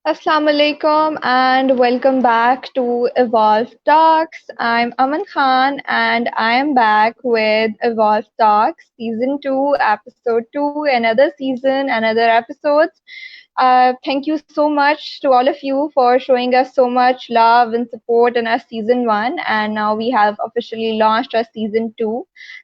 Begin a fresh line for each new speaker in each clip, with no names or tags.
Assalamu alaikum and welcome back to Evolve Talks. I'm Aman Khan and I am back with Evolve Talks Season 2, Episode 2, another season, another episodes. Thank you so much to all of you for showing us so much love and support in our Season 1, and now we have officially launched our Season 2.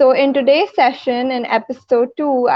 So in today's session in episode 2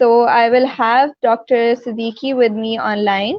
So I will have Dr. Siddiqui with me online.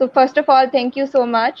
So first of all, thank you so much.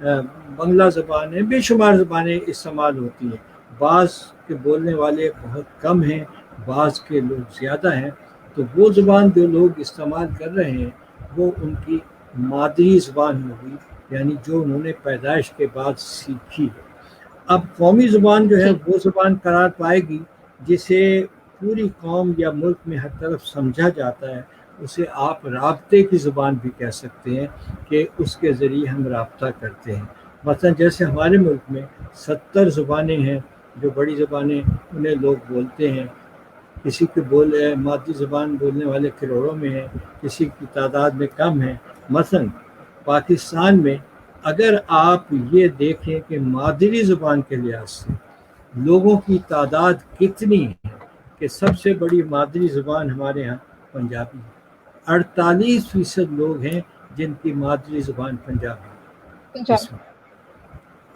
بنگلہ زبان ہے، بے شمار زبانیں استعمال ہوتی ہیں. بعض کے بولنے والے بہت کم ہیں، بعض کے لوگ زیادہ ہیں. تو وہ زبان جو لوگ استعمال کر رہے ہیں وہ ان کی مادری زبان ہوگی، یعنی جو انہوں نے پیدائش کے بعد سیکھی ہے. اب قومی زبان جو ہے
جی
وہ زبان قرار پائے گی جسے پوری قوم یا ملک میں ہر طرف سمجھا جاتا ہے. اسے آپ رابطے کی زبان بھی کہہ سکتے ہیں کہ اس کے ذریعے ہم رابطہ کرتے ہیں. مثلا جیسے ہمارے ملک میں 70 زبانیں ہیں جو بڑی زبانیں انہیں لوگ بولتے ہیں. کسی کے مادری زبان بولنے والے کروڑوں میں ہیں، کسی کی تعداد میں کم ہے. مثلا پاکستان میں اگر آپ یہ دیکھیں کہ مادری زبان کے لحاظ سے لوگوں کی تعداد کتنی ہے، کہ سب سے بڑی مادری زبان ہمارے ہاں پنجابی ہے. 48% لوگ ہیں جن کی مادری زبان پنجابی ہے اس
پنجاب
میں.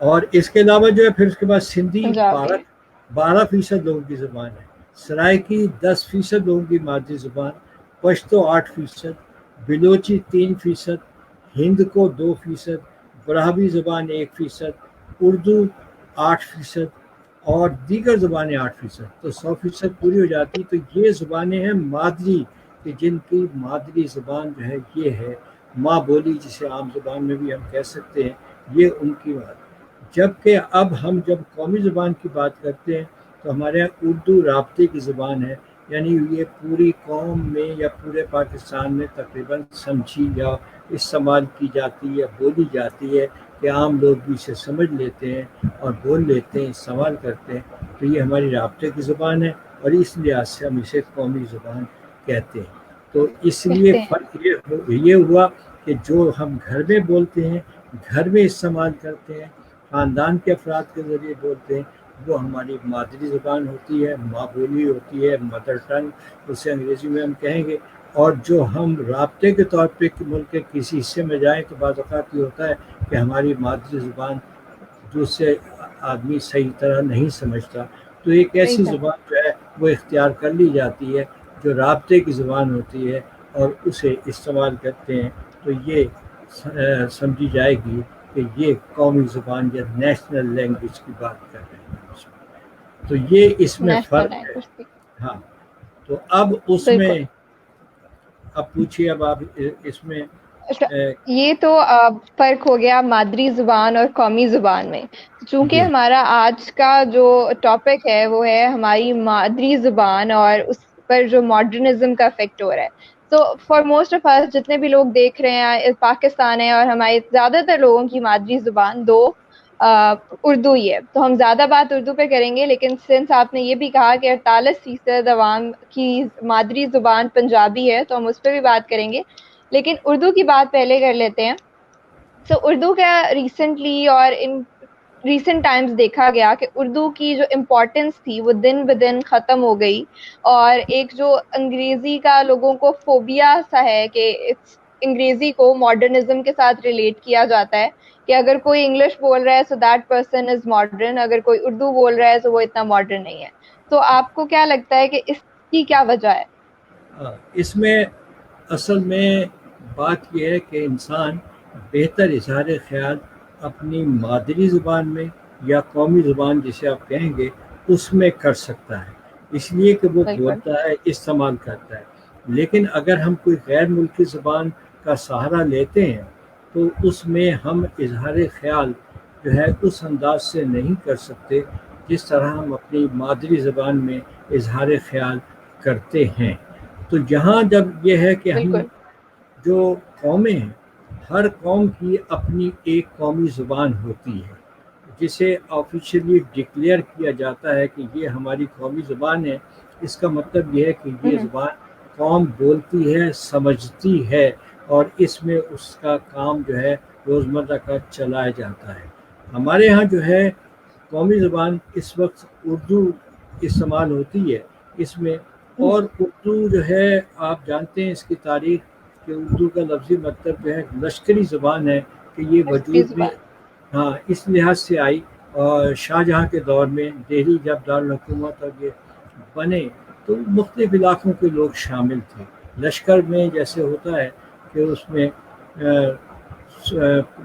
اور اس کے علاوہ جو ہے پھر اس کے بعد سندھی
پنجابی
12% لوگوں کی زبان ہے، سرائکی 10% لوگوں کی مادری زبان، پشتو 8%، بلوچی 3%، ہند کو 2%، براہوی زبان 1%، اردو 8%، اور دیگر زبانیں 8%. تو 100% پوری ہو جاتی. تو یہ زبانیں ہیں مادری، کہ جن کی مادری زبان جو ہے یہ ہے ماں بولی، جسے عام زبان میں بھی ہم کہہ سکتے ہیں، یہ ان کی بات. جبکہ اب ہم جب قومی زبان کی بات کرتے ہیں تو ہمارے یہاں اردو رابطے کی زبان ہے، یعنی یہ پوری قوم میں یا پورے پاکستان میں تقریباً سمجھی یا استعمال کی جاتی ہے، بولی جاتی ہے، کہ عام لوگ بھی اسے سمجھ لیتے ہیں اور بول لیتے ہیں، استعمال کرتے ہیں. تو یہ ہماری رابطے کی زبان ہے اور اس لحاظ سے ہم اسے قومی زبان کہتے ہیں. تو اس لیے
کہتے ہیں.
فرق یہ ہوا کہ جو ہم گھر میں بولتے ہیں، گھر میں استعمال کرتے ہیں، خاندان کے افراد کے ذریعے بولتے ہیں، وہ ہماری مادری زبان ہوتی ہے، ماں بولی ہوتی ہے، مدر ٹنگ اسے انگریزی میں ہم کہیں گے. اور جو ہم رابطے کے طور پہ ملک کے کسی حصے میں جائیں تو بعض اوقات یہ ہوتا ہے کہ ہماری مادری زبان دوسرے آدمی صحیح طرح نہیں سمجھتا، تو ایک
صحیح
ایسی
تھا.
زبان جو ہے وہ اختیار کر لی جاتی ہے جو رابطے کی زبان ہوتی ہے اور اسے استعمال کرتے ہیں. تو یہ سمجھی جائے گی کہ یہ قومی زبان یا نیشنل لینگویج کی بات کر رہے ہیں. تو یہ اس میں
نیشنل
فرق ہے.
لینگویج.
ہاں، تو اب اس میں
بالکل.
اب پوچھیے اب آپ اس میں
اچھا، یہ تو فرق ہو گیا مادری زبان اور قومی زبان میں. چونکہ
جی
ہمارا آج کا جو ٹاپک ہے وہ ہے ہماری مادری زبان اور اس پر جو ماڈرنزم کا افیکٹ ہو رہا ہے. تو فار موسٹ آف اس جتنے بھی لوگ دیکھ رہے ہیں پاکستان ہے اور ہمارے زیادہ تر لوگوں کی مادری زبان اردو ہی ہے. تو ہم زیادہ بات اردو پہ کریں گے، لیکن سنس آپ نے یہ بھی کہا کہ 48% عوام کی مادری زبان پنجابی ہے تو ہم اس پہ بھی بات کریں گے. لیکن اردو کی بات پہلے کر لیتے ہیں. اردو کا ریسنٹلی اور ان ریسنٹ ٹائمز دیکھا گیا کہ اردو کی جو امپورٹنس تھی وہ دن بدن ختم ہو گئی. اور ایک جو انگریزی کا لوگوں کو فوبیا سا ہے کہ انگریزی کو ماڈرنزم کے ساتھ ریلیٹ کیا جاتا ہے کہ اگر کوئی انگلش بول رہا ہے so that person is modern, اگر کوئی اردو بول رہا ہے تو وہ اتنا ماڈرن نہیں ہے. تو آپ کو کیا لگتا ہے کہ اس کی کیا وجہ ہے؟
اس میں اصل میں بات یہ ہے کہ انسان بہتر اظہار خیال اپنی مادری زبان میں یا قومی زبان جسے آپ کہیں گے اس میں کر سکتا ہے، اس لیے کہ وہ
بالکل
بولتا ہے، استعمال کرتا ہے. لیکن اگر ہم کوئی غیر ملکی زبان کا سہارا لیتے ہیں تو اس میں ہم اظہار خیال جو ہے اس انداز سے نہیں کر سکتے جس طرح ہم اپنی مادری زبان میں اظہار خیال کرتے ہیں. تو یہاں جب یہ ہے کہ ہم
بالکل
جو قومیں ہیں، ہر قوم کی اپنی ایک قومی زبان ہوتی ہے جسے آفیشیلی ڈکلیئر کیا جاتا ہے کہ یہ ہماری قومی زبان ہے. اس کا مطلب یہ ہے کہ یہ زبان قوم بولتی ہے، سمجھتی ہے اور اس میں اس کا کام جو ہے روزمرہ کا چلایا جاتا ہے. ہمارے یہاں جو ہے قومی زبان اس وقت اردو استعمال ہوتی ہے اس میں. اور اردو جو ہے آپ جانتے ہیں اس کی تاریخ کہ اردو کا لفظی مطلب جو ہے لشکری زبان ہے، کہ یہ
کی
وجود میں
زبان.
ہاں اس لحاظ سے آئی. اور شاہجہاں کے دور میں دہلی جب دارالحکومت اور یہ بنے تو مختلف علاقوں کے لوگ شامل تھے. لشکر میں جیسے ہوتا ہے کہ اس میں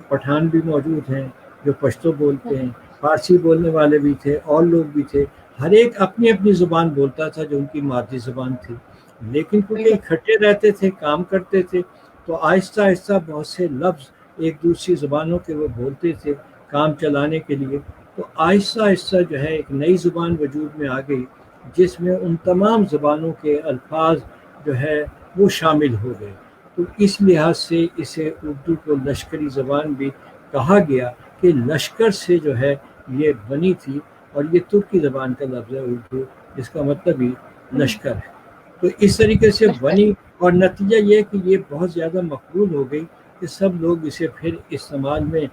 پٹھان بھی موجود ہیں جو پشتو بولتے ہیں، فارسی بولنے والے بھی تھے اور لوگ بھی تھے، ہر ایک اپنی اپنی زبان بولتا تھا جو ان کی مادری زبان تھی، لیکن کیونکہ اکٹھے رہتے تھے، کام کرتے تھے، تو آہستہ آہستہ بہت سے لفظ ایک دوسری زبانوں کے وہ بولتے تھے کام چلانے کے لیے، تو آہستہ آہستہ جو ہے ایک نئی زبان وجود میں آ گئی جس میں ان تمام زبانوں کے الفاظ جو ہے وہ شامل ہو گئے۔ تو اس لحاظ سے اسے اردو کو لشکری زبان بھی کہا گیا کہ لشکر سے جو ہے یہ بنی تھی، اور یہ ترکی زبان کا لفظ ہے اردو، جس کا مطلب ہی لشکر ہے۔ تو اس طریقے سے بنی، اور نتیجہ یہ کہ یہ بہت زیادہ مقبول ہو گئی کہ سب لوگ اسے پھر استعمال میں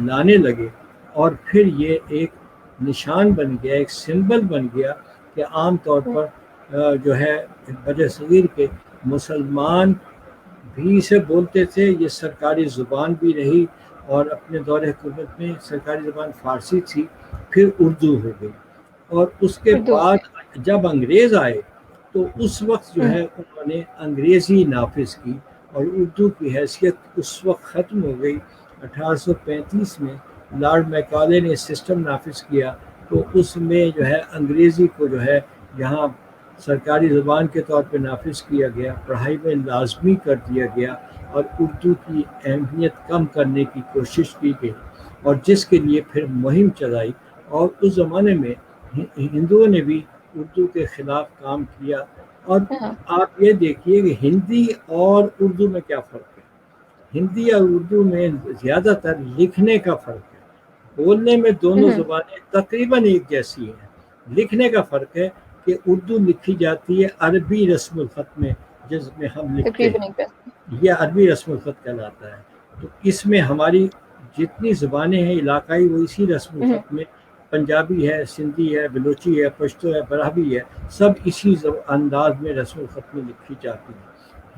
لانے لگے، اور پھر یہ ایک نشان بن گیا، ایک سمبل بن گیا کہ عام طور پر جو ہے بر صغیر کے مسلمان بھی اسے بولتے تھے، یہ سرکاری زبان بھی رہی، اور اپنے دور حکومت میں سرکاری زبان فارسی تھی، پھر اردو ہو گئی، اور اس کے بعد جب انگریز آئے تو اس وقت جو ہے انہوں نے انگریزی نافذ کی، اور اردو کی حیثیت اس وقت ختم ہو گئی۔ 1835 میں لارڈ میکالے نے سسٹم نافذ کیا، تو اس میں جو ہے انگریزی کو جو ہے یہاں سرکاری زبان کے طور پہ نافذ کیا گیا، پڑھائی میں لازمی کر دیا گیا، اور اردو کی اہمیت کم کرنے کی کوشش کی گئی، اور جس کے لیے پھر مہم چلائی، اور اس زمانے میں ہندوؤں نے بھی اردو کے خلاف کام کیا۔ اور آپ یہ دیکھیے کہ ہندی اور اردو میں کیا فرق ہے۔ ہندی اور اردو میں زیادہ تر لکھنے کا فرق ہے، بولنے میں دونوں زبانیں تقریباً ایک جیسی ہیں، لکھنے کا فرق ہے کہ اردو لکھی جاتی ہے عربی رسم الخط میں، جس میں ہم لکھتے ہیں، یہ عربی رسم الخط کہلاتا ہے۔ تو اس میں ہماری جتنی زبانیں ہیں علاقائی، وہ اسی رسم الخط میں، پنجابی ہے، سندھی ہے، بلوچی ہے، پشتو ہے، براہوی ہے، سب اسی انداز میں رسم الخط میں لکھی جاتی ہے۔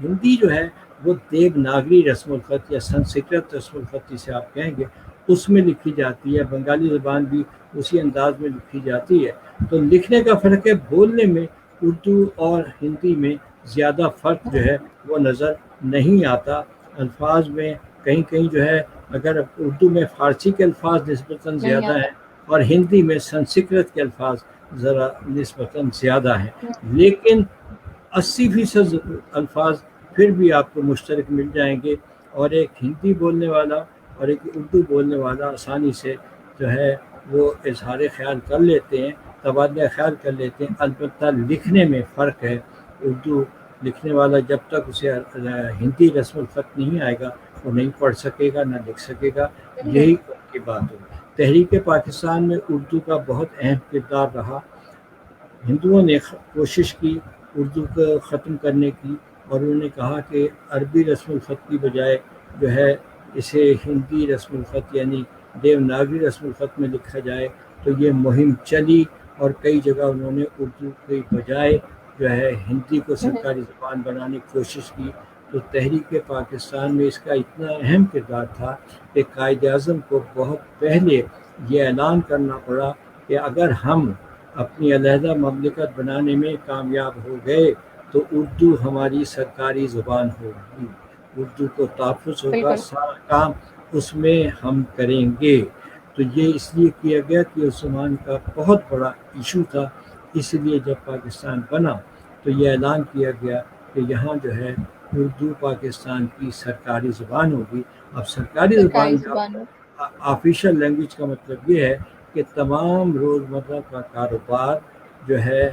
ہندی جو ہے وہ دیوناگری رسم الخط یا سنسکرت رسم الخط جسے آپ کہیں گے، اس میں لکھی جاتی ہے۔ بنگالی زبان بھی اسی انداز میں لکھی جاتی ہے۔ تو لکھنے کا فرق ہے، بولنے میں اردو اور ہندی میں زیادہ فرق جو ہے وہ نظر نہیں آتا۔ الفاظ میں کہیں کہیں جو ہے، اگر اردو میں فارسی کے الفاظ نسبتاً زیادہ ہیں اور ہندی میں سنسکرت کے الفاظ ذرا نسبتاً زیادہ ہیں، لیکن 80% الفاظ پھر بھی آپ کو مشترک مل جائیں گے، اور ایک ہندی بولنے والا اور ایک اردو بولنے والا آسانی سے جو ہے وہ اظہار خیال کر لیتے ہیں، تبادلہ خیال کر لیتے ہیں۔ البتہ لکھنے میں فرق ہے، اردو لکھنے والا جب تک اسے ہندی رسم الخط نہیں آئے گا وہ نہیں پڑھ سکے گا، نہ لکھ سکے گا۔ یہی ان کی بات ہے۔ تحریک پاکستان میں اردو کا بہت اہم کردار رہا۔ ہندوؤں نے کوشش کی اردو کو ختم کرنے کی، اور انہوں نے کہا کہ عربی رسم الخط کی بجائے جو ہے اسے ہندی رسم الخط یعنی دیوناگری رسم الخط میں لکھا جائے۔ تو یہ مہم چلی، اور کئی جگہ انہوں نے اردو کی بجائے جو ہے ہندی کو سرکاری زبان بنانے کی کوشش کی۔ تو تحریک پاکستان میں اس کا اتنا اہم کردار تھا کہ قائد اعظم کو بہت پہلے یہ اعلان کرنا پڑا کہ اگر ہم اپنی علیحدہ مملکت بنانے میں کامیاب ہو گئے تو اردو ہماری سرکاری زبان ہوگی، اردو کو تحفظ ہوگا، سارا کام اس میں ہم کریں گے۔ تو یہ اس لیے کیا گیا کہ اس زمان کا بہت بڑا ایشو تھا، اس لیے جب پاکستان بنا تو یہ اعلان کیا گیا کہ یہاں جو ہے اردو پاکستان کی سرکاری زبان ہوگی۔ اب سرکاری زبان آفیشیل لینگویج کا مطلب یہ ہے کہ تمام روزمرہ کا کاروبار جو ہے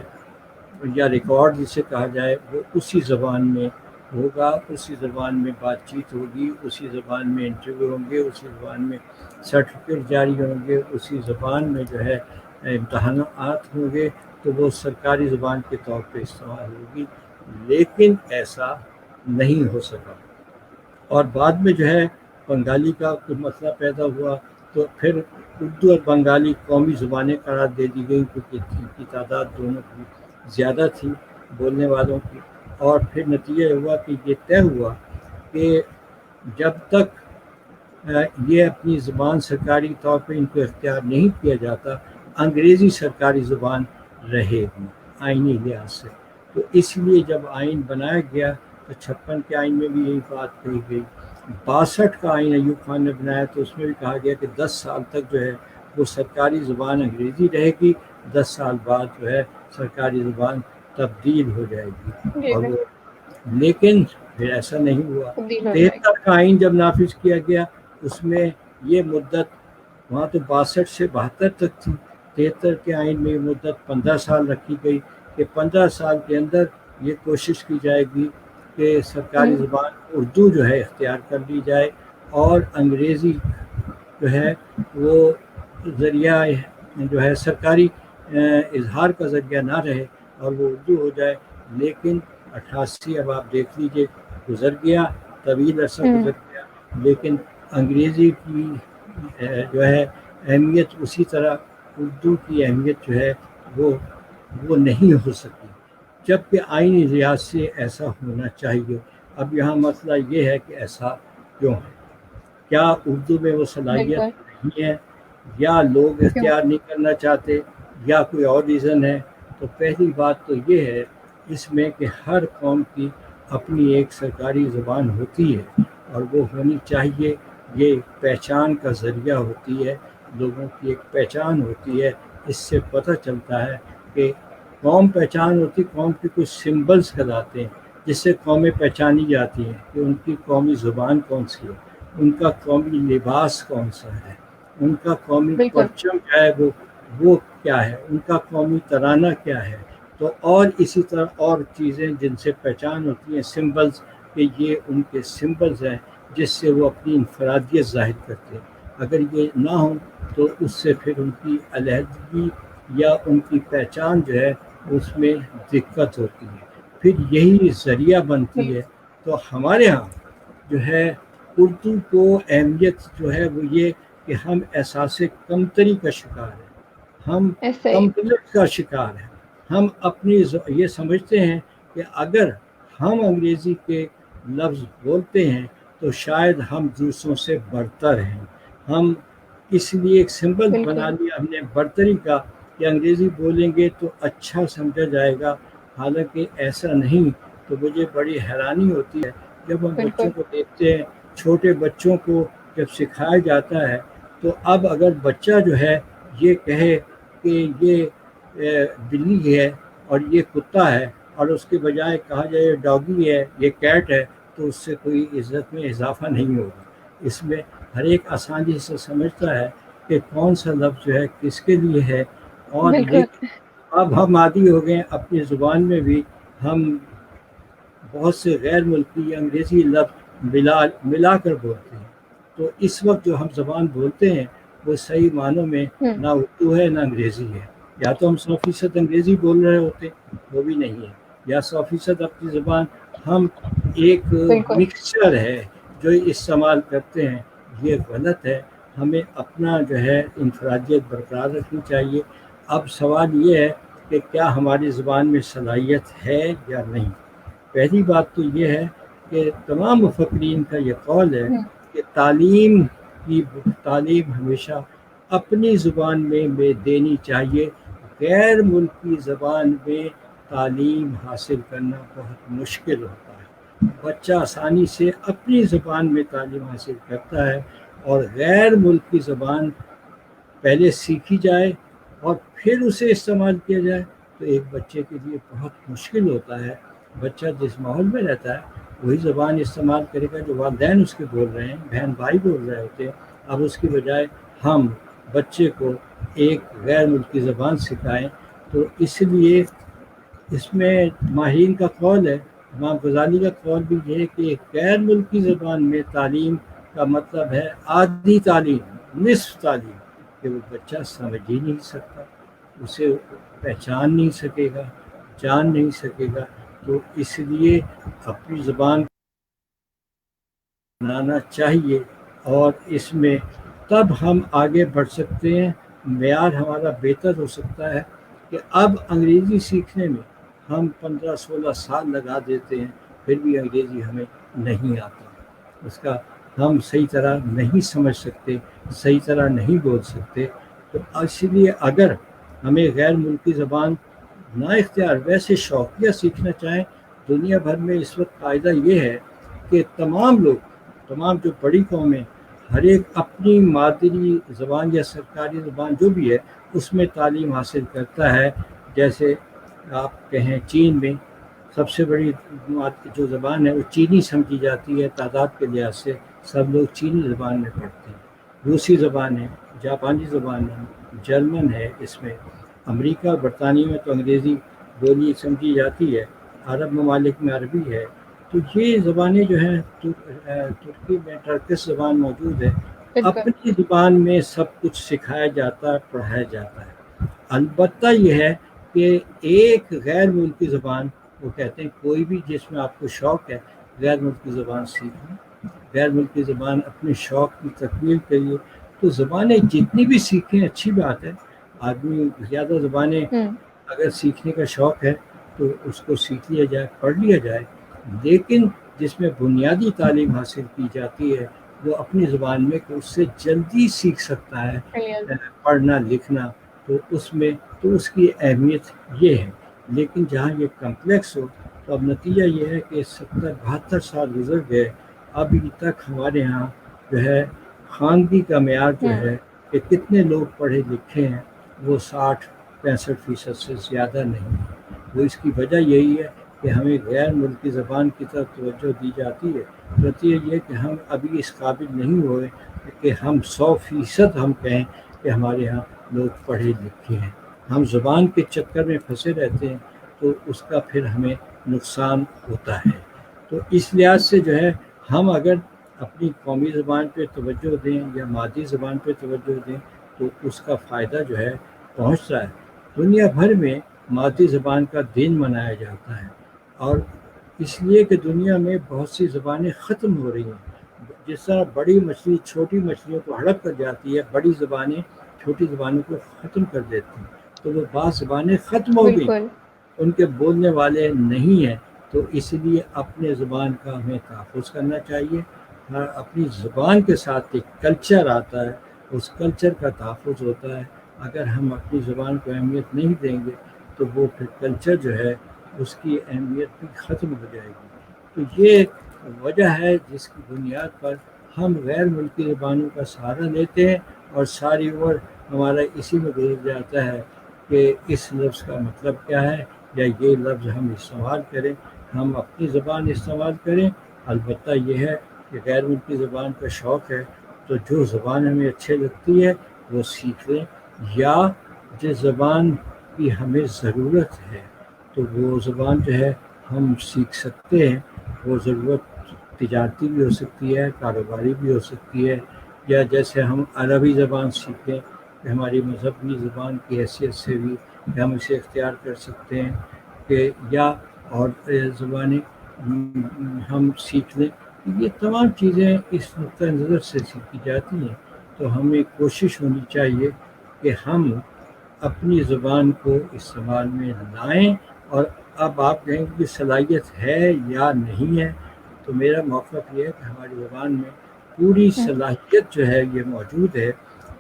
یا ریکارڈ جسے کہا جائے وہ اسی زبان میں ہوگا، اسی زبان میں بات چیت ہوگی، اسی زبان میں انٹرویو ہوں گے، اسی زبان میں سرٹیفکیٹ جاری ہوں گے، اسی زبان میں جو ہے امتحانات ہوں گے، تو وہ سرکاری زبان کے طور پہ استعمال ہوگی۔ لیکن ایسا نہیں ہو سکا، اور بعد میں جو ہے بنگالی کا کوئی مسئلہ پیدا ہوا، تو پھر اردو اور بنگالی قومی زبانیں قرار دے دی گئیں، کیونکہ ان کی تعداد دونوں کی زیادہ تھی بولنے والوں کی۔ اور پھر نتیجہ ہوا کہ یہ طے ہوا کہ جب تک یہ اپنی زبان سرکاری طور پہ ان کو اختیار نہیں کیا جاتا، انگریزی سرکاری زبان رہے گی آئینی لحاظ سے۔ تو اس لیے جب آئین بنایا گیا تو 56 کے آئین میں بھی یہی بات کہی گئی 62 کا آئین ایوب خان نے بنایا تو اس میں بھی کہا گیا کہ 10 سال تک جو ہے وہ سرکاری زبان انگریزی رہے گی، 10 سال بعد جو ہے سرکاری زبان تبدیل ہو جائے گی،
جی
اور
جی،
وہ لیکن پھر ایسا نہیں ہوا۔
تبدیل ہو جائے
73 کا آئین جب نافذ کیا گیا اس میں یہ مدت، وہاں تو 62 سے 72 تک تھی، 73 کے آئین میں یہ مدت 15 سال رکھی گئی کہ 15 سال کے اندر یہ کوشش کی جائے گی کہ سرکاری
گی۔
زبان اردو جو ہے اختیار کر لی جائے، اور انگریزی جو ہے وہ ذریعہ جو ہے سرکاری اظہار کا ذریعہ نہ رہے اور وہ اردو ہو جائے۔ لیکن 88 اب آپ دیکھ لیجئے گزر گیا، طویل عرصہ گزر گیا، لیکن انگریزی کی جو ہے اہمیت اسی طرح، اردو کی اہمیت جو ہے وہ نہیں ہو سکی، جبکہ آئینی لحاظ سے ایسا ہونا چاہیے۔ اب یہاں مسئلہ یہ ہے کہ ایسا کیوں ہے؟ کیا اردو میں وہ صلاحیت
بالکل،
نہیں ہے، یا لوگ
کیوں؟
اختیار نہیں کرنا چاہتے، یا کوئی اور ریزن ہے؟ تو پہلی بات تو یہ ہے اس میں کہ ہر قوم کی اپنی ایک سرکاری زبان ہوتی ہے اور وہ ہونی چاہیے، یہ پہچان کا ذریعہ ہوتی ہے، لوگوں کی ایک پہچان ہوتی ہے، اس سے پتہ چلتا ہے کہ قوم پہچان ہوتی، قوم کے کچھ سمبلز کہلاتے ہیں جس سے قومیں پہچانی جاتی ہیں کہ ان کی قومی زبان کون سی ہے، ان کا قومی لباس کون سا ہے، ان کا قومی
بالکل،
پرچم کیا ہے، وہ کیا ہے، ان کا قومی ترانہ کیا ہے، تو اور اسی طرح اور چیزیں جن سے پہچان ہوتی ہیں، سمبلز، کہ یہ ان کے سمبلز ہیں جس سے وہ اپنی انفرادیت ظاہر کرتے ہیں۔ اگر یہ نہ ہوں تو اس سے پھر ان کی علیحدگی یا ان کی پہچان جو ہے اس میں دقت ہوتی ہے، پھر یہی ذریعہ بنتی ہے۔ تو ہمارے ہاں جو ہے اردو کو اہمیت جو ہے وہ یہ کہ ہم احساس کمتری کا شکار ہیں، ہم
ایسے ہی،
کمپلیکس کا شکار ہیں، ہم اپنی یہ سمجھتے ہیں کہ اگر ہم انگریزی کے لفظ بولتے ہیں تو شاید ہم دوسروں سے برتر ہیں، ہم اس لیے ایک سمبل بنا
بالکل،
لیا ہم نے برتری کا کہ انگریزی بولیں گے تو اچھا سمجھا جائے گا، حالانکہ ایسا نہیں۔ تو مجھے بڑی حیرانی ہوتی ہے جب ہم
بالکل،
بچوں کو دیکھتے ہیں، چھوٹے بچوں کو جب سکھایا جاتا ہے، تو اب اگر بچہ جو ہے یہ کہے کہ یہ بلی ہے اور یہ کتا ہے، اور اس کے بجائے کہا جائے یہ ڈاگی ہے، یہ کیٹ ہے، تو اس سے کوئی عزت میں اضافہ نہیں ہوگا۔ اس میں ہر ایک آسانی سے سمجھتا ہے کہ کون سا لفظ جو ہے کس کے لیے ہے، اور
بالکل،
لیکن اب ہم عادی ہو گئے اپنی زبان میں بھی، ہم بہت سے غیر ملکی انگریزی لفظ ملا کر بولتے ہیں، تو اس وقت جو ہم زبان بولتے ہیں وہ صحیح معنوں میں نہ اردو ہے نہ انگریزی ہے، یا تو ہم 100% انگریزی بول رہے ہوتے، وہ بھی نہیں ہے، یا 100% اپنی زبان ہم ایک
بالکل،
مکسچر ہے جو استعمال کرتے ہیں، یہ غلط ہے۔ ہمیں اپنا جو ہے انفرادیت برقرار رکھنی چاہیے۔ اب سوال یہ ہے کہ کیا ہماری زبان میں صلاحیت ہے یا نہیں؟ پہلی بات تو یہ ہے کہ تمام مفکرین کا یہ قول ہے کہ تعلیم ہمیشہ اپنی زبان میں دینی چاہیے، غیر ملکی زبان میں تعلیم حاصل کرنا بہت مشکل ہوتا ہے۔ بچہ آسانی سے اپنی زبان میں تعلیم حاصل کرتا ہے، اور غیر ملکی زبان پہلے سیکھی جائے اور پھر اسے استعمال کیا جائے تو ایک بچے کے لیے بہت مشکل ہوتا ہے۔ بچہ جس ماحول میں رہتا ہے وہی زبان استعمال کرے گا جو والدین اس کے بول رہے ہیں، بہن بھائی بول رہے ہوتے ہیں۔ اب اس کی بجائے ہم بچے کو ایک غیر ملکی زبان سکھائیں، تو اس لیے اس میں ماہرین کا قول ہے، امام غزالی کا قول بھی یہ ہے کہ ایک غیر ملکی زبان میں تعلیم کا مطلب ہے آدھی تعلیم، نصف تعلیم، کہ وہ بچہ سمجھ ہی نہیں سکتا، اسے پہچان نہیں سکے گا، جان نہیں سکے گا۔ تو اس لیے اپنی زبان بنانا چاہیے، اور اس میں تب ہم آگے بڑھ سکتے ہیں، معیار ہمارا بہتر ہو سکتا ہے۔ کہ اب انگریزی سیکھنے میں ہم 15-16 سال لگا دیتے ہیں، پھر بھی انگریزی ہمیں نہیں آتا، اس کا ہم صحیح طرح نہیں سمجھ سکتے، صحیح طرح نہیں بول سکتے۔ تو اس لیے اگر ہمیں غیر ملکی زبان نہ اختیار ویسے شوقیہ سیکھنا چاہیں، دنیا بھر میں اس وقت قاعدہ یہ ہے کہ تمام جو بڑی قومیں ہر ایک اپنی مادری زبان یا سرکاری زبان جو بھی ہے اس میں تعلیم حاصل کرتا ہے. جیسے آپ کہیں چین میں سب سے بڑی جو زبان ہے وہ چینی سمجھی جاتی ہے، تعداد کے لحاظ سے سب لوگ چینی زبان میں پڑھتے ہیں. روسی زبان ہے، جاپانی زبان ہے، جرمن ہے، اس میں امریکہ اور برطانیہ میں تو انگریزی بولی سمجھی جاتی ہے، عرب ممالک میں عربی ہے. تو یہ زبانیں جو ہیں ترکی میں ٹرکش زبان موجود ہے.
بالکل.
اپنی زبان میں سب کچھ سکھایا جاتا ہے، پڑھایا جاتا ہے. البتہ یہ ہے کہ ایک غیر ملکی زبان، وہ کہتے ہیں کوئی بھی جس میں آپ کو شوق ہے غیر ملکی زبان سیکھیں، غیر ملکی زبان اپنے شوق کی تکمیل کریے. تو زبانیں جتنی بھی سیکھیں اچھی بات ہے. آدمی زیادہ زبانیں اگر سیکھنے کا شوق ہے تو اس کو سیکھ لیا جائے، پڑھ لیا جائے، لیکن جس میں بنیادی تعلیم حاصل کی جاتی ہے وہ اپنی زبان میں کہ اس سے جلدی سیکھ سکتا ہے پڑھنا لکھنا، تو اس میں تو اس کی اہمیت یہ ہے. لیکن جہاں یہ کمپلیکس ہو تو اب نتیجہ یہ ہے کہ 70-72 سال گزر گئے، ابھی تک ہمارے ہاں جو ہے خواندگی کا معیار جو ہے کہ کتنے لوگ پڑھے لکھے ہیں وہ 60-65% سے زیادہ نہیں ہے. وہ اس کی وجہ یہی ہے کہ ہمیں غیر ملکی زبان کی طرف توجہ دی جاتی ہے. نتیجہ یہ کہ ہم ابھی اس قابل نہیں ہوئے کہ ہم 100% ہم کہیں کہ ہمارے ہاں لوگ پڑھے لکھے ہیں. ہم زبان کے چکر میں پھنسے رہتے ہیں تو اس کا پھر ہمیں نقصان ہوتا ہے. تو اس لحاظ سے جو ہے ہم اگر اپنی قومی زبان پہ توجہ دیں یا مادری زبان پہ توجہ دیں تو اس کا فائدہ جو ہے پہنچتا ہے. دنیا بھر میں مادری زبان کا دن منایا جاتا ہے، اور اس لیے کہ دنیا میں بہت سی زبانیں ختم ہو رہی ہیں. جس طرح بڑی مچھلی چھوٹی مچھلیوں کو ہڑپ کر جاتی ہے، بڑی زبانیں چھوٹی زبانوں کو ختم کر دیتی ہیں. تو وہ بعض زبانیں ختم ہو گئی،
بالکل.
ان کے بولنے والے نہیں ہیں. تو اس لیے اپنے زبان کا ہمیں تحفظ کرنا چاہیے. اپنی زبان کے ساتھ ایک کلچر آتا ہے، اس کلچر کا تحفظ ہوتا ہے. اگر ہم اپنی زبان کو اہمیت نہیں دیں گے تو وہ پھر کلچر جو ہے اس کی اہمیت بھی ختم ہو جائے گی. تو یہ وجہ ہے جس کی بنیاد پر ہم غیر ملکی زبانوں کا سہارا لیتے ہیں، اور ساری عمر ہمارا اسی میں گزر جاتا ہے کہ اس لفظ کا مطلب کیا ہے یا یہ لفظ ہم استعمال کریں. ہم اپنی زبان استعمال کریں. البتہ یہ ہے کہ غیر ملکی زبان کا شوق ہے تو جو زبان ہمیں اچھے لگتی ہے وہ سیکھ لیں، یا جس زبان کی ہمیں ضرورت ہے تو وہ زبان جو ہے ہم سیکھ سکتے ہیں. وہ ضرورت تجارتی بھی ہو سکتی ہے، کاروباری بھی ہو سکتی ہے، یا جیسے ہم عربی زبان سیکھیں کہ ہماری مذہبی زبان کی حیثیت سے بھی ہم اسے اختیار کر سکتے ہیں، کہ یا اور زبانیں ہم سیکھ لیں. یہ تمام چیزیں اس نقطۂ نظر سے سیکھی جاتی ہیں. تو ہمیں کوشش ہونی چاہیے کہ ہم اپنی زبان کو استعمال میں لائیں. اور اب آپ کہیں کہ صلاحیت ہے یا نہیں ہے، تو میرا موقف یہ ہے کہ ہماری زبان میں پوری صلاحیت جو ہے یہ موجود ہے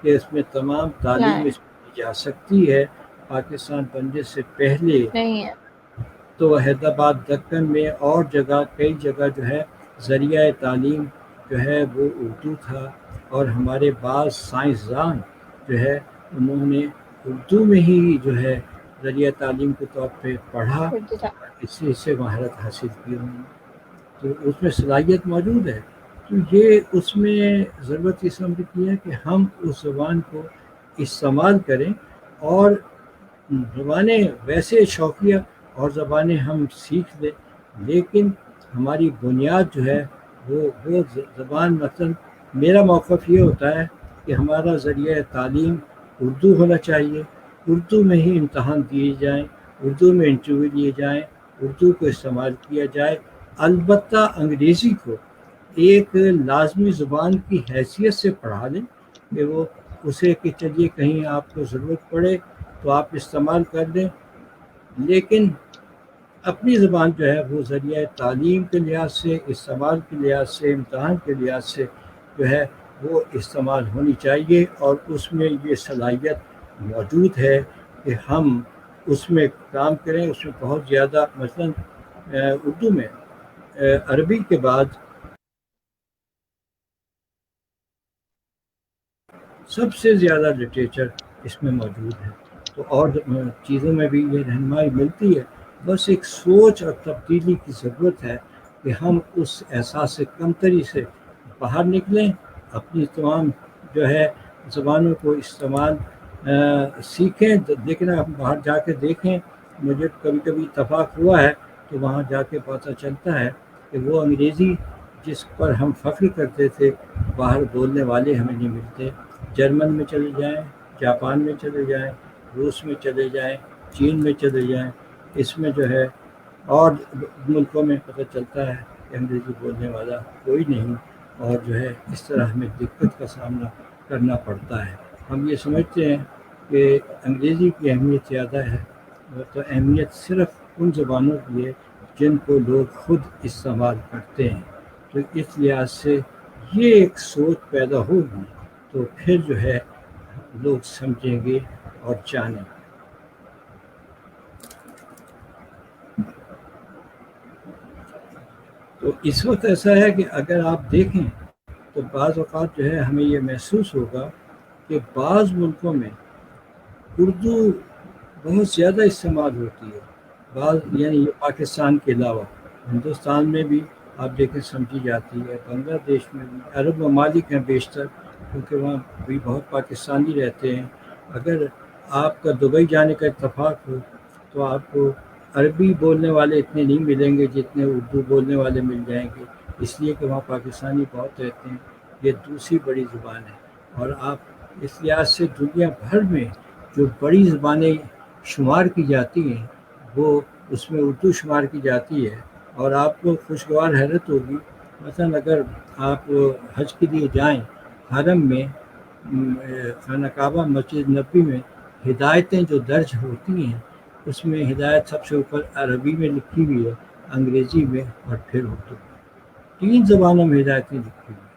کہ اس میں تمام تعلیم اس میں دی جا سکتی ہے. پاکستان بننے سے پہلے
نہیں ہے.
تو حیدرآباد دکن میں اور جگہ کئی جگہ جو ہے ذریعہ تعلیم جو ہے وہ اردو تھا، اور ہمارے بعض سائنسدان جو ہے انہوں نے اردو میں ہی جو ہے ذریعہ تعلیم کے طور پہ پڑھا، اس سے مہارت حاصل کی انہوں نے. تو اس میں صلاحیت موجود ہے. تو یہ اس میں ضرورت اس امر کی ہے کہ ہم اس زبان کو استعمال کریں. اور زبانیں ویسے شوقیہ اور زبانیں ہم سیکھ لیں، لیکن ہماری بنیاد جو ہے وہ زبان. مثلاً میرا موقف یہ ہوتا ہے کہ ہمارا ذریعہ تعلیم اردو ہونا چاہیے، اردو میں ہی امتحان دیے جائیں، اردو میں انٹرویو لیے جائیں، اردو کو استعمال کیا جائے. البتہ انگریزی کو ایک لازمی زبان کی حیثیت سے پڑھا لیں کہ وہ اسے کہ چلیے کہیں آپ کو ضرورت پڑے تو آپ استعمال کر دیں، لیکن اپنی زبان جو ہے وہ ذریعہ تعلیم کے لحاظ سے، استعمال کے لحاظ سے، امتحان کے لحاظ سے جو ہے وہ استعمال ہونی چاہیے. اور اس میں یہ صلاحیت موجود ہے کہ ہم اس میں کام کریں. اس میں بہت زیادہ مثلاً اردو میں عربی کے بعد سب سے زیادہ لٹریچر اس میں موجود ہے. تو اور چیزوں میں بھی یہ رہنمائی ملتی ہے. بس ایک سوچ اور تبدیلی کی ضرورت ہے کہ ہم اس احساس کمتری سے باہر نکلیں، اپنی تمام جو ہے زبانوں کو استعمال سیکھیں. لیکن آپ باہر جا کے دیکھیں، مجھے کبھی کبھی اتفاق ہوا ہے تو وہاں جا کے پتہ چلتا ہے کہ وہ انگریزی جس پر ہم فخر کرتے تھے باہر بولنے والے ہمیں نہیں ملتے. جرمن میں چلے جائیں، جاپان میں چلے جائیں، روس میں چلے جائیں، چین میں چلے جائیں، اس میں جو ہے اور ملکوں میں پتہ چلتا ہے کہ انگریزی بولنے والا کوئی نہیں، اور جو ہے اس طرح ہمیں دقت کا سامنا کرنا پڑتا ہے. ہم یہ سمجھتے ہیں کہ انگریزی کی اہمیت زیادہ ہے، تو اہمیت صرف ان زبانوں کی ہے جن کو لوگ خود استعمال کرتے ہیں. تو اس لحاظ سے یہ ایک سوچ پیدا ہوگی تو پھر جو ہے لوگ سمجھیں گے اور جانیں گے. تو اس وقت ایسا ہے کہ اگر آپ دیکھیں تو بعض اوقات جو ہے ہمیں یہ محسوس ہوگا کہ بعض ملکوں میں اردو بہت زیادہ استعمال ہوتی ہے. بعض یعنی یہ پاکستان کے علاوہ ہندوستان میں بھی آپ دیکھیں سمجھی جاتی ہے، بنگلہ دیش میں بھی، عرب ممالک ہیں بیشتر کیونکہ وہاں بھی بہت پاکستانی رہتے ہیں. اگر آپ کا دبئی جانے کا اتفاق ہو تو آپ کو عربی بولنے والے اتنے نہیں ملیں گے جتنے اردو بولنے والے مل جائیں گے، اس لیے کہ وہاں پاکستانی بہت رہتے ہیں. یہ دوسری بڑی زبان ہے، اور آپ اس لحاظ سے دنیا بھر میں جو بڑی زبانیں شمار کی جاتی ہیں وہ اس میں اردو شمار کی جاتی ہے. اور آپ کو خوشگوار حیرت ہوگی، مثلا اگر آپ حج کے لیے جائیں، حرم میں خانہ کعبہ مسجد نبوی میں ہدایتیں جو درج ہوتی ہیں اس میں ہدایت سب سے اوپر عربی میں لکھی ہوئی ہے، انگریزی میں اور پھر اردو میں. 3 زبانوں میں ہدایتیں لکھی ہوئی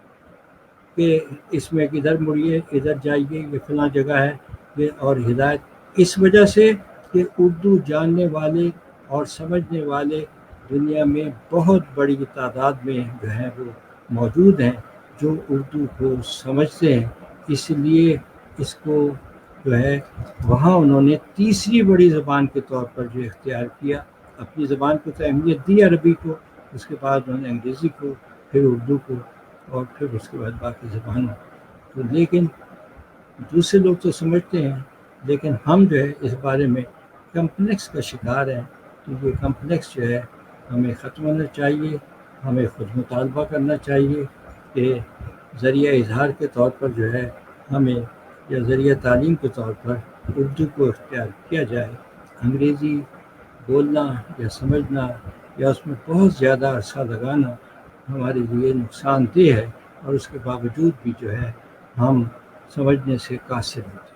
کہ اس میں ادھر مڑیے، ادھر جائیے، یہ فلاں جگہ ہے. یہ اور ہدایت اس وجہ سے کہ اردو جاننے والے اور سمجھنے والے دنیا میں بہت بڑی تعداد میں جو ہیں وہ موجود ہیں جو اردو کو سمجھتے ہیں. اس لیے اس کو جو ہے وہاں انہوں نے تیسری بڑی زبان کے طور پر جو اختیار کیا. اپنی زبان کو تو اہمیت دی عربی کو، اس کے بعد انہوں نے انگریزی کو، پھر اردو کو، اور پھر اس کے بعد باقی زبانوں. تو لیکن دوسرے لوگ تو سمجھتے ہیں، لیکن ہم جو ہے اس بارے میں کمپلیکس کا شکار ہیں. تو یہ کمپلیکس جو ہے ہمیں ختم ہونا چاہیے. ہمیں خود مطالبہ کرنا چاہیے کہ ذریعہ اظہار کے طور پر جو ہے ہمیں، یا ذریعہ تعلیم کے طور پر اردو کو اختیار کیا جائے. انگریزی بولنا یا سمجھنا یا اس میں بہت زیادہ عرصہ لگانا ہمارے لیے نقصان دہ ہے، اور اس کے باوجود بھی جو ہے ہم سمجھنے سے قاصر ہوتے ہیں.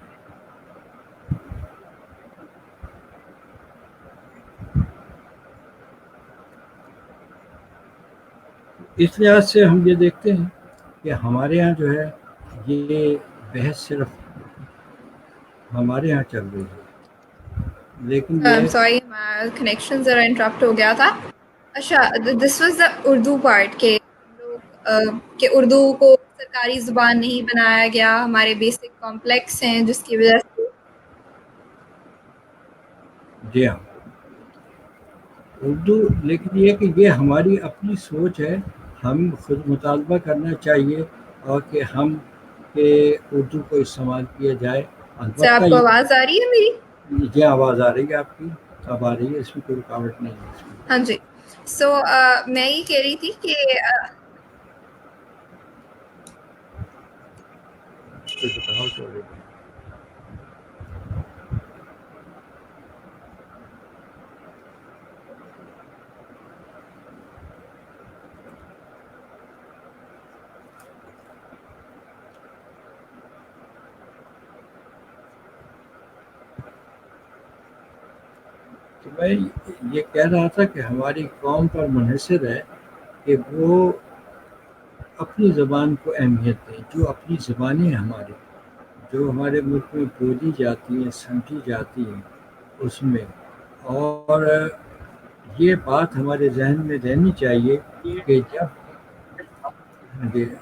اس لحاظ سے ہم یہ دیکھتے ہیں کہ ہمارے یہاں جو ہے یہ بحث صرف ہمارے یہاں چل رہی ہے، لیکن یہ
سوری کنیکشن ذرا انٹرپٹ ہو گیا تھا. اچھا، this was the Urdu part کہ اردو کو سرکاری زبان نہیں بنایا گیا، ہمارے بیسک کمپلیکس ہیں جس کی وجہ سے.
جی ہاں اردو، لیکن یہ کہ یہ ہماری اپنی سوچ ہے. ہم خود مطالبہ کرنا چاہیے اور کہ ہم کہ اردو کو استعمال کیا جائے.
سے
البتہ
آپ کو آواز آ رہی ہے میری؟
یہ آواز آ رہی ہے آپ کی، اب آ رہی ہے، اس میں کوئی رکاوٹ نہیں ہے اس میں.
ہاں جی. سو میں یہ کہہ رہی تھی کہ
کوئی رکاوٹ ہو رہی ہے. تو میں یہ کہہ رہا تھا کہ ہماری قوم پر منحصر ہے کہ وہ اپنی زبان کو اہمیت دیں. جو اپنی زبانیں ہماری جو ہمارے ملک میں بولی جاتی ہیں، سمجھی جاتی ہیں اس میں، اور یہ بات ہمارے ذہن میں رہنی چاہیے کہ جب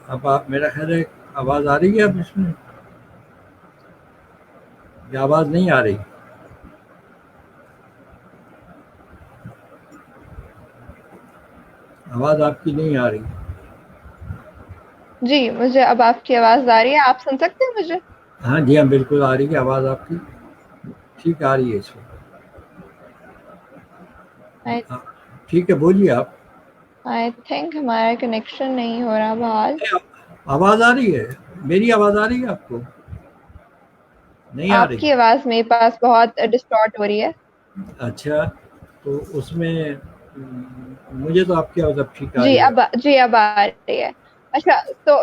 اب آپ، میرا خیال ہے آواز آ رہی ہے اب اس میں. یہ آواز نہیں آ رہی؟ آواز آپ کی نہیں آ رہی.
جی مجھے اب آپ کی آواز آ رہی ہے. آپ سن سکتے ہیں مجھے؟
ہاں جی، ہاں بالکل آ رہی ہے آواز آپ کی، ٹھیک آ رہی ہے اس وقت. ہاں، ٹھیک ہے، بولیے آپ.
آئی تھنک ہمارا کنیکشن نہیں ہو رہا بحال.
آواز آ رہی ہے، میری آواز آ رہی ہے آپ کو؟ نہیں آ
آپ
رہی؟
کی آواز میرے پاس بہت ڈسٹارٹ ہو رہی ہے.
اچھا، تو اس میں مجھے تو آپ کی آواز اب ٹھیک آ
جی
رہی ہے.
اب آ رہی ہے. اچھا تو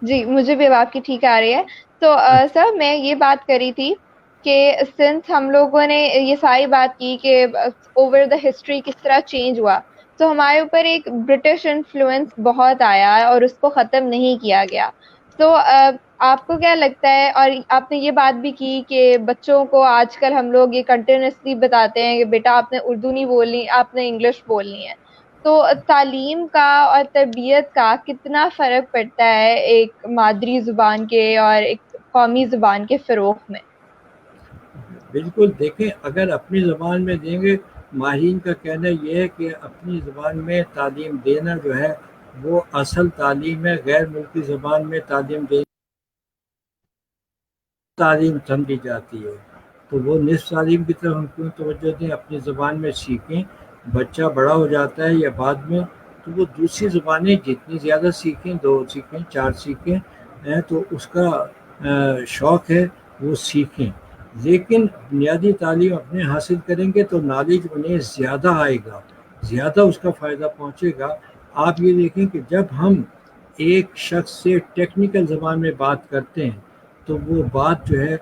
جی مجھے بھی اب آپ کی ٹھیک آ رہی ہے. تو
اچھا،
سر میں یہ بات کری تھی کہ سنس ہم لوگوں نے یہ ساری بات کی کہ اوور دا ہسٹری کس طرح چینج ہوا، تو ہمارے اوپر ایک برٹش انفلوئنس بہت آیا اور اس کو ختم نہیں کیا گیا. تو آپ کو کیا لگتا ہے، اور آپ نے یہ بات بھی کی کہ بچوں کو آج کل ہم لوگ یہ کنٹینیوسلی بتاتے ہیں کہ بیٹا آپ نے اردو نہیں بولنی، آپ نے انگلش بولنی ہے. تو تعلیم کا اور تربیت کا کتنا فرق پڑتا ہے ایک مادری زبان کے اور ایک قومی زبان کے فروغ میں؟
بالکل. دیکھیں، اگر اپنی زبان میں دیں گے، ماہرین کا کہنا یہ ہے کہ اپنی زبان میں تعلیم دینا جو ہے وہ اصل تعلیم ہے. غیر ملکی زبان میں تعلیم دینا تعلیم سمجھی جاتی ہے. تو وہ نصف تعلیم کی طرف ہم کیوں توجہ دیں؟ اپنی زبان میں سیکھیں. بچہ بڑا ہو جاتا ہے یا بعد میں، تو وہ دوسری زبانیں جتنی زیادہ سیکھیں، 2 سیکھیں، 4 سیکھیں، تو اس کا شوق ہے وہ سیکھیں. لیکن بنیادی تعلیم اپنے حاصل کریں گے تو نالج انہیں زیادہ آئے گا، زیادہ اس کا فائدہ پہنچے گا. آپ یہ دیکھیں کہ جب ہم ایک شخص سے ٹیکنیکل زبان میں بات کرتے ہیں تو وہ بات جو ہے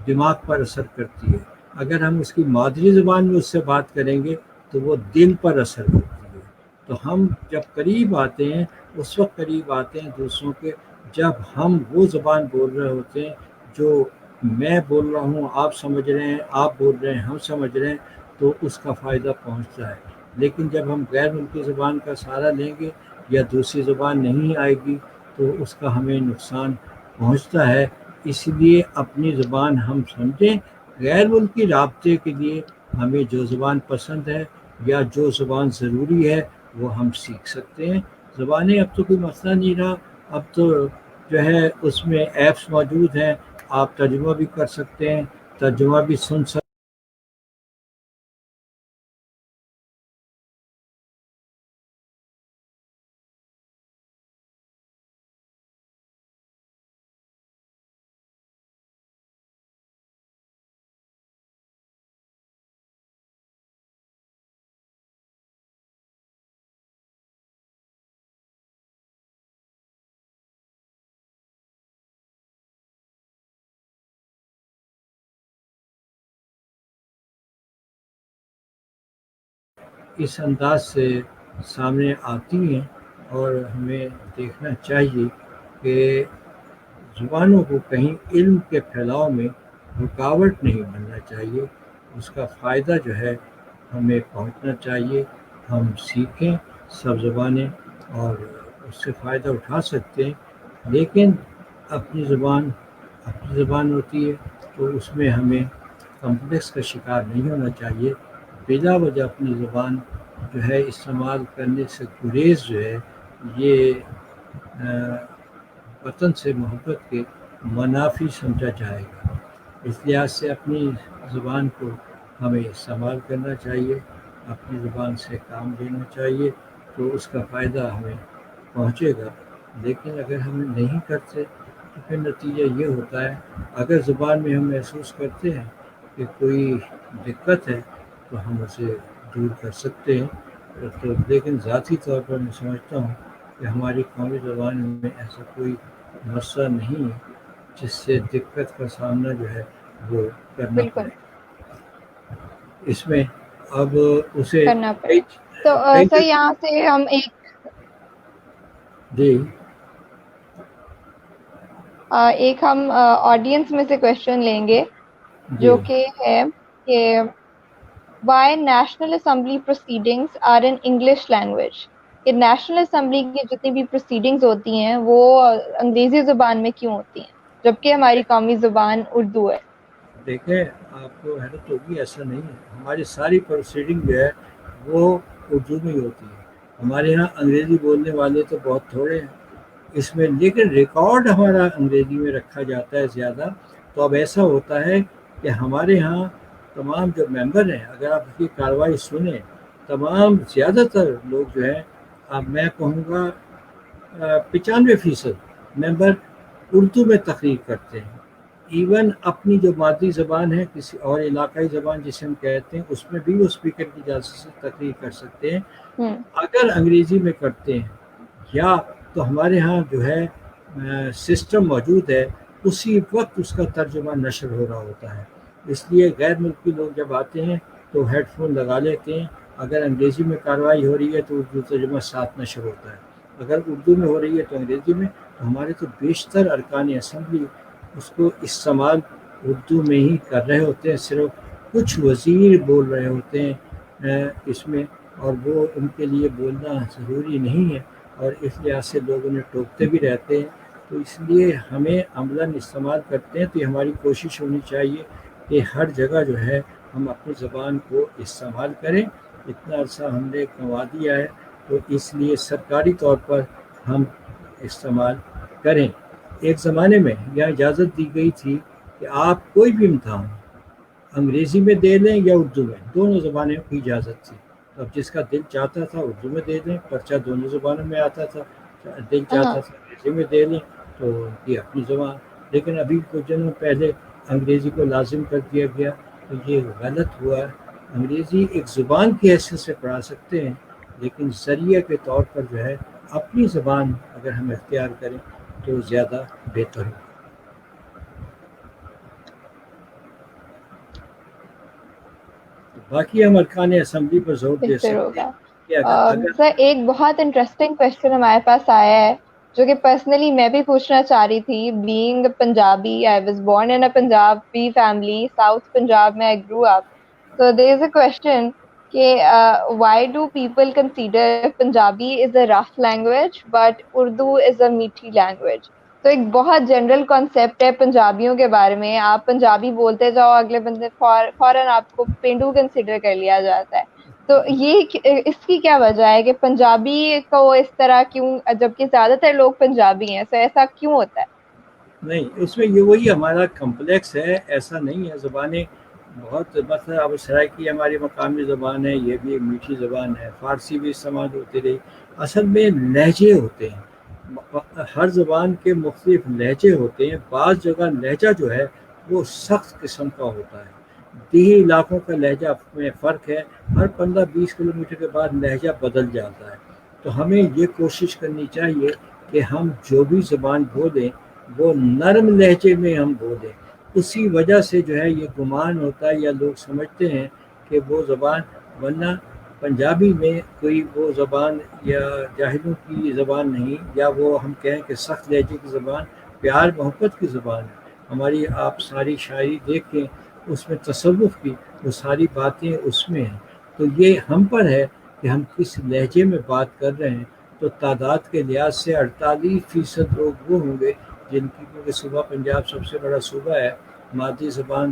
دماغ پر اثر کرتی ہے. اگر ہم اس کی مادری زبان میں اس سے بات کریں گے تو وہ دل پر اثر کرتی ہے. تو ہم جب قریب آتے ہیں اس وقت قریب آتے ہیں دوسروں کے، جب ہم وہ زبان بول رہے ہوتے ہیں جو میں بول رہا ہوں، آپ سمجھ رہے ہیں، آپ بول رہے ہیں، ہم سمجھ رہے ہیں، تو اس کا فائدہ پہنچتا ہے. لیکن جب ہم غیر ملکی زبان کا سہارا لیں گے یا دوسری زبان نہیں آئے گی تو اس کا ہمیں نقصان پہنچتا ہے. اس لیے اپنی زبان ہم سمجھیں. غیر ملکی رابطے کے لیے ہمیں جو زبان پسند ہے یا جو زبان ضروری ہے وہ ہم سیکھ سکتے ہیں. زبانیں اب تو کوئی مسئلہ نہیں رہا، اب تو جو ہے اس میں ایپس موجود ہیں، آپ ترجمہ بھی کر سکتے ہیں، ترجمہ بھی سن سکتے اس انداز سے سامنے آتی ہیں. اور ہمیں دیکھنا چاہیے کہ زبانوں کو کہیں علم کے پھیلاؤ میں رکاوٹ نہیں بننا چاہیے. اس کا فائدہ جو ہے ہمیں پہنچنا چاہیے. ہم سیکھیں سب زبانیں اور اس سے فائدہ اٹھا سکتے ہیں. لیکن اپنی زبان ہوتی ہے تو اس میں ہمیں کمپلیکس کا شکار نہیں ہونا چاہیے. بلا وجہ اپنی زبان جو ہے استعمال کرنے سے گریز جو ہے یہ وطن سے محبت کے منافی سمجھا جائے گا. اس لحاظ سے اپنی زبان کو ہمیں استعمال کرنا چاہیے، اپنی زبان سے کام لینا چاہیے تو اس کا فائدہ ہمیں پہنچے گا. لیکن اگر ہم نہیں کرتے تو پھر نتیجہ یہ ہوتا ہے، اگر زبان میں ہم محسوس کرتے ہیں کہ کوئی دقت ہے تو ہم اسے دور کر سکتے ہیں. تو لیکن ذاتی طور پر میں سمجھتا ہوں کہ ہماری قومی زبان میں ایسا کوئی مسئلہ نہیں ہے جس سے دقت کا سامنا جو ہے وہ کرنا
بالکل
پڑے. اس میں اب اسے
کرنا
کئی
پڑے. تو
کئی
سر یہاں سے ہم
جی
ایک ہم آڈینس میں سے کوشچن لیں گے
جی
جو کہ ہے کہ why national assembly proceedings are in English language. کہ نیشنل اسمبلی کی جتنی بھی پروسیڈنگز ہوتی ہیں وہ انگریزی زبان میں کیوں ہوتی ہیں؟ جبکہ ہماری قومی زبان اردو ہے.
دیکھیں آپ کو حیرت ہوگی، ایسا نہیں ہے. ہماری ساری پروسیڈنگ جو ہے وہ اردو میں ہی ہوتی ہے. ہمارے ہاں انگریزی بولنے والے تو بہت تھوڑے ہیں اس میں، لیکن ریکارڈ ہمارا انگریزی میں رکھا جاتا ہے زیادہ. تو اب ایسا ہوتا ہے کہ ہمارے ہاں تمام جو ممبر ہیں، اگر آپ اس کی کارروائی سنیں، تمام زیادہ تر لوگ جو ہیں، اب میں کہوں گا 95% ممبر اردو میں تقریر کرتے ہیں. ایون اپنی جو مادری زبان ہے کسی اور علاقائی زبان جسے ہم کہتے ہیں، اس میں بھی وہ اسپیکر کی اجازت سے تقریر کر سکتے ہیں. اگر انگریزی میں کرتے ہیں یا تو ہمارے ہاں جو ہے سسٹم موجود ہے، اسی وقت اس کا ترجمہ نشر ہو رہا ہوتا ہے. اس لیے غیر ملکی لوگ جب آتے ہیں تو ہیڈ فون لگا لیتے ہیں. اگر انگریزی میں کارروائی ہو رہی ہے تو اردو ترجمہ ساتھ نشر ہوتا ہے. اگر اردو میں ہو رہی ہے تو انگریزی میں. تو ہمارے تو بیشتر ارکان اسمبلی اس کو استعمال اردو میں ہی کر رہے ہوتے ہیں. صرف کچھ وزیر بول رہے ہوتے ہیں اس میں، اور وہ ان کے لیے بولنا ضروری نہیں ہے، اور اس لحاظ سے لوگ انہیں ٹوکتے بھی رہتے ہیں. تو اس لیے ہمیں عملاً استعمال کرتے ہیں. تو یہ ہماری کوشش ہونی چاہیے کہ ہر جگہ جو ہے ہم اپنی زبان کو استعمال کریں. اتنا عرصہ ہم نے کما دیا ہے تو اس لیے سرکاری طور پر ہم استعمال کریں. ایک زمانے میں یہاں اجازت دی گئی تھی کہ آپ کوئی بھی امتحان انگریزی میں دے لیں یا اردو میں، دونوں زبانوں کی اجازت تھی. اب جس کا دل چاہتا تھا اردو میں دے دیں، پرچہ دونوں زبانوں میں آتا تھا. دل چاہتا تھا انگریزی میں دے لیں تو یہ اپنی زبان. لیکن ابھی کچھ دنوں پہلے انگریزی کو لازم کر دیا گیا، تو یہ غلط ہوا. انگریزی ایک زبان کی حیثیت سے پڑھا سکتے ہیں، لیکن ذریعہ کے طور پر جو ہے اپنی زبان اگر ہم اختیار کریں تو زیادہ بہتر ہو. باقی ہم ارکان اسمبلی پر زور دے
بہتر
سکتے
ہوگا.
ہیں کہ اگر
سر ایک بہت انٹرسٹنگ کوشچن ہمارے پاس آیا ہے جو کہ پرسنلی میں بھی پوچھنا چاہ رہی تھی. Being Punjabi, I was born in a Punjabi family, south Punjab میں آئی گرو اپ. So there is a question کہ why do people consider Punjabi is a rough language but Urdu is a میٹھی language. تو ایک بہت جنرل کانسیپٹ ہے پنجابیوں کے بارے میں. آپ پنجابی بولتے جاؤ, اگلے بندے فوراً آپ کو پینڈو کنسیڈر کر لیا جاتا ہے. تو یہ اس کی کیا وجہ ہے کہ پنجابی کو اس طرح کیوں, جبکہ زیادہ تر لوگ پنجابی ہیں, تو ایسا کیوں ہوتا ہے؟
نہیں, اس میں یہ وہی ہمارا کمپلیکس ہے. ایسا نہیں ہے. زبانیں بہت, مثلا اب سرائکی ہماری مقامی زبان ہے, یہ بھی ایک میٹھی زبان ہے. فارسی بھی استعمال ہوتی رہی. اصل میں لہجے ہوتے ہیں, ہر زبان کے مختلف لہجے ہوتے ہیں. بعض جگہ لہجہ جو ہے وہ سخت قسم کا ہوتا ہے. دیہی علاقوں کا لہجہ میں فرق ہے, ہر 15-20 کلومیٹر کے بعد لہجہ بدل جاتا ہے. تو ہمیں یہ کوشش کرنی چاہیے کہ ہم جو بھی زبان بولیں وہ نرم لہجے میں ہم بولیں. اسی وجہ سے جو ہے یہ گمان ہوتا ہے یا لوگ سمجھتے ہیں کہ وہ زبان, ورنہ پنجابی میں کوئی وہ زبان یا جاہلوں کی زبان نہیں, یا وہ ہم کہیں کہ سخت لہجے کی زبان, پیار محبت کی زبان ہے ہماری. آپ ساری شاعری دیکھیں, اس میں تصوف کی وہ ساری باتیں اس میں ہیں. تو یہ ہم پر ہے کہ ہم کس لہجے میں بات کر رہے ہیں. تو تعداد کے لحاظ سے 48% لوگ وہ ہوں گے جن کی, کیونکہ صوبہ پنجاب سب سے بڑا صوبہ ہے, مادری زبان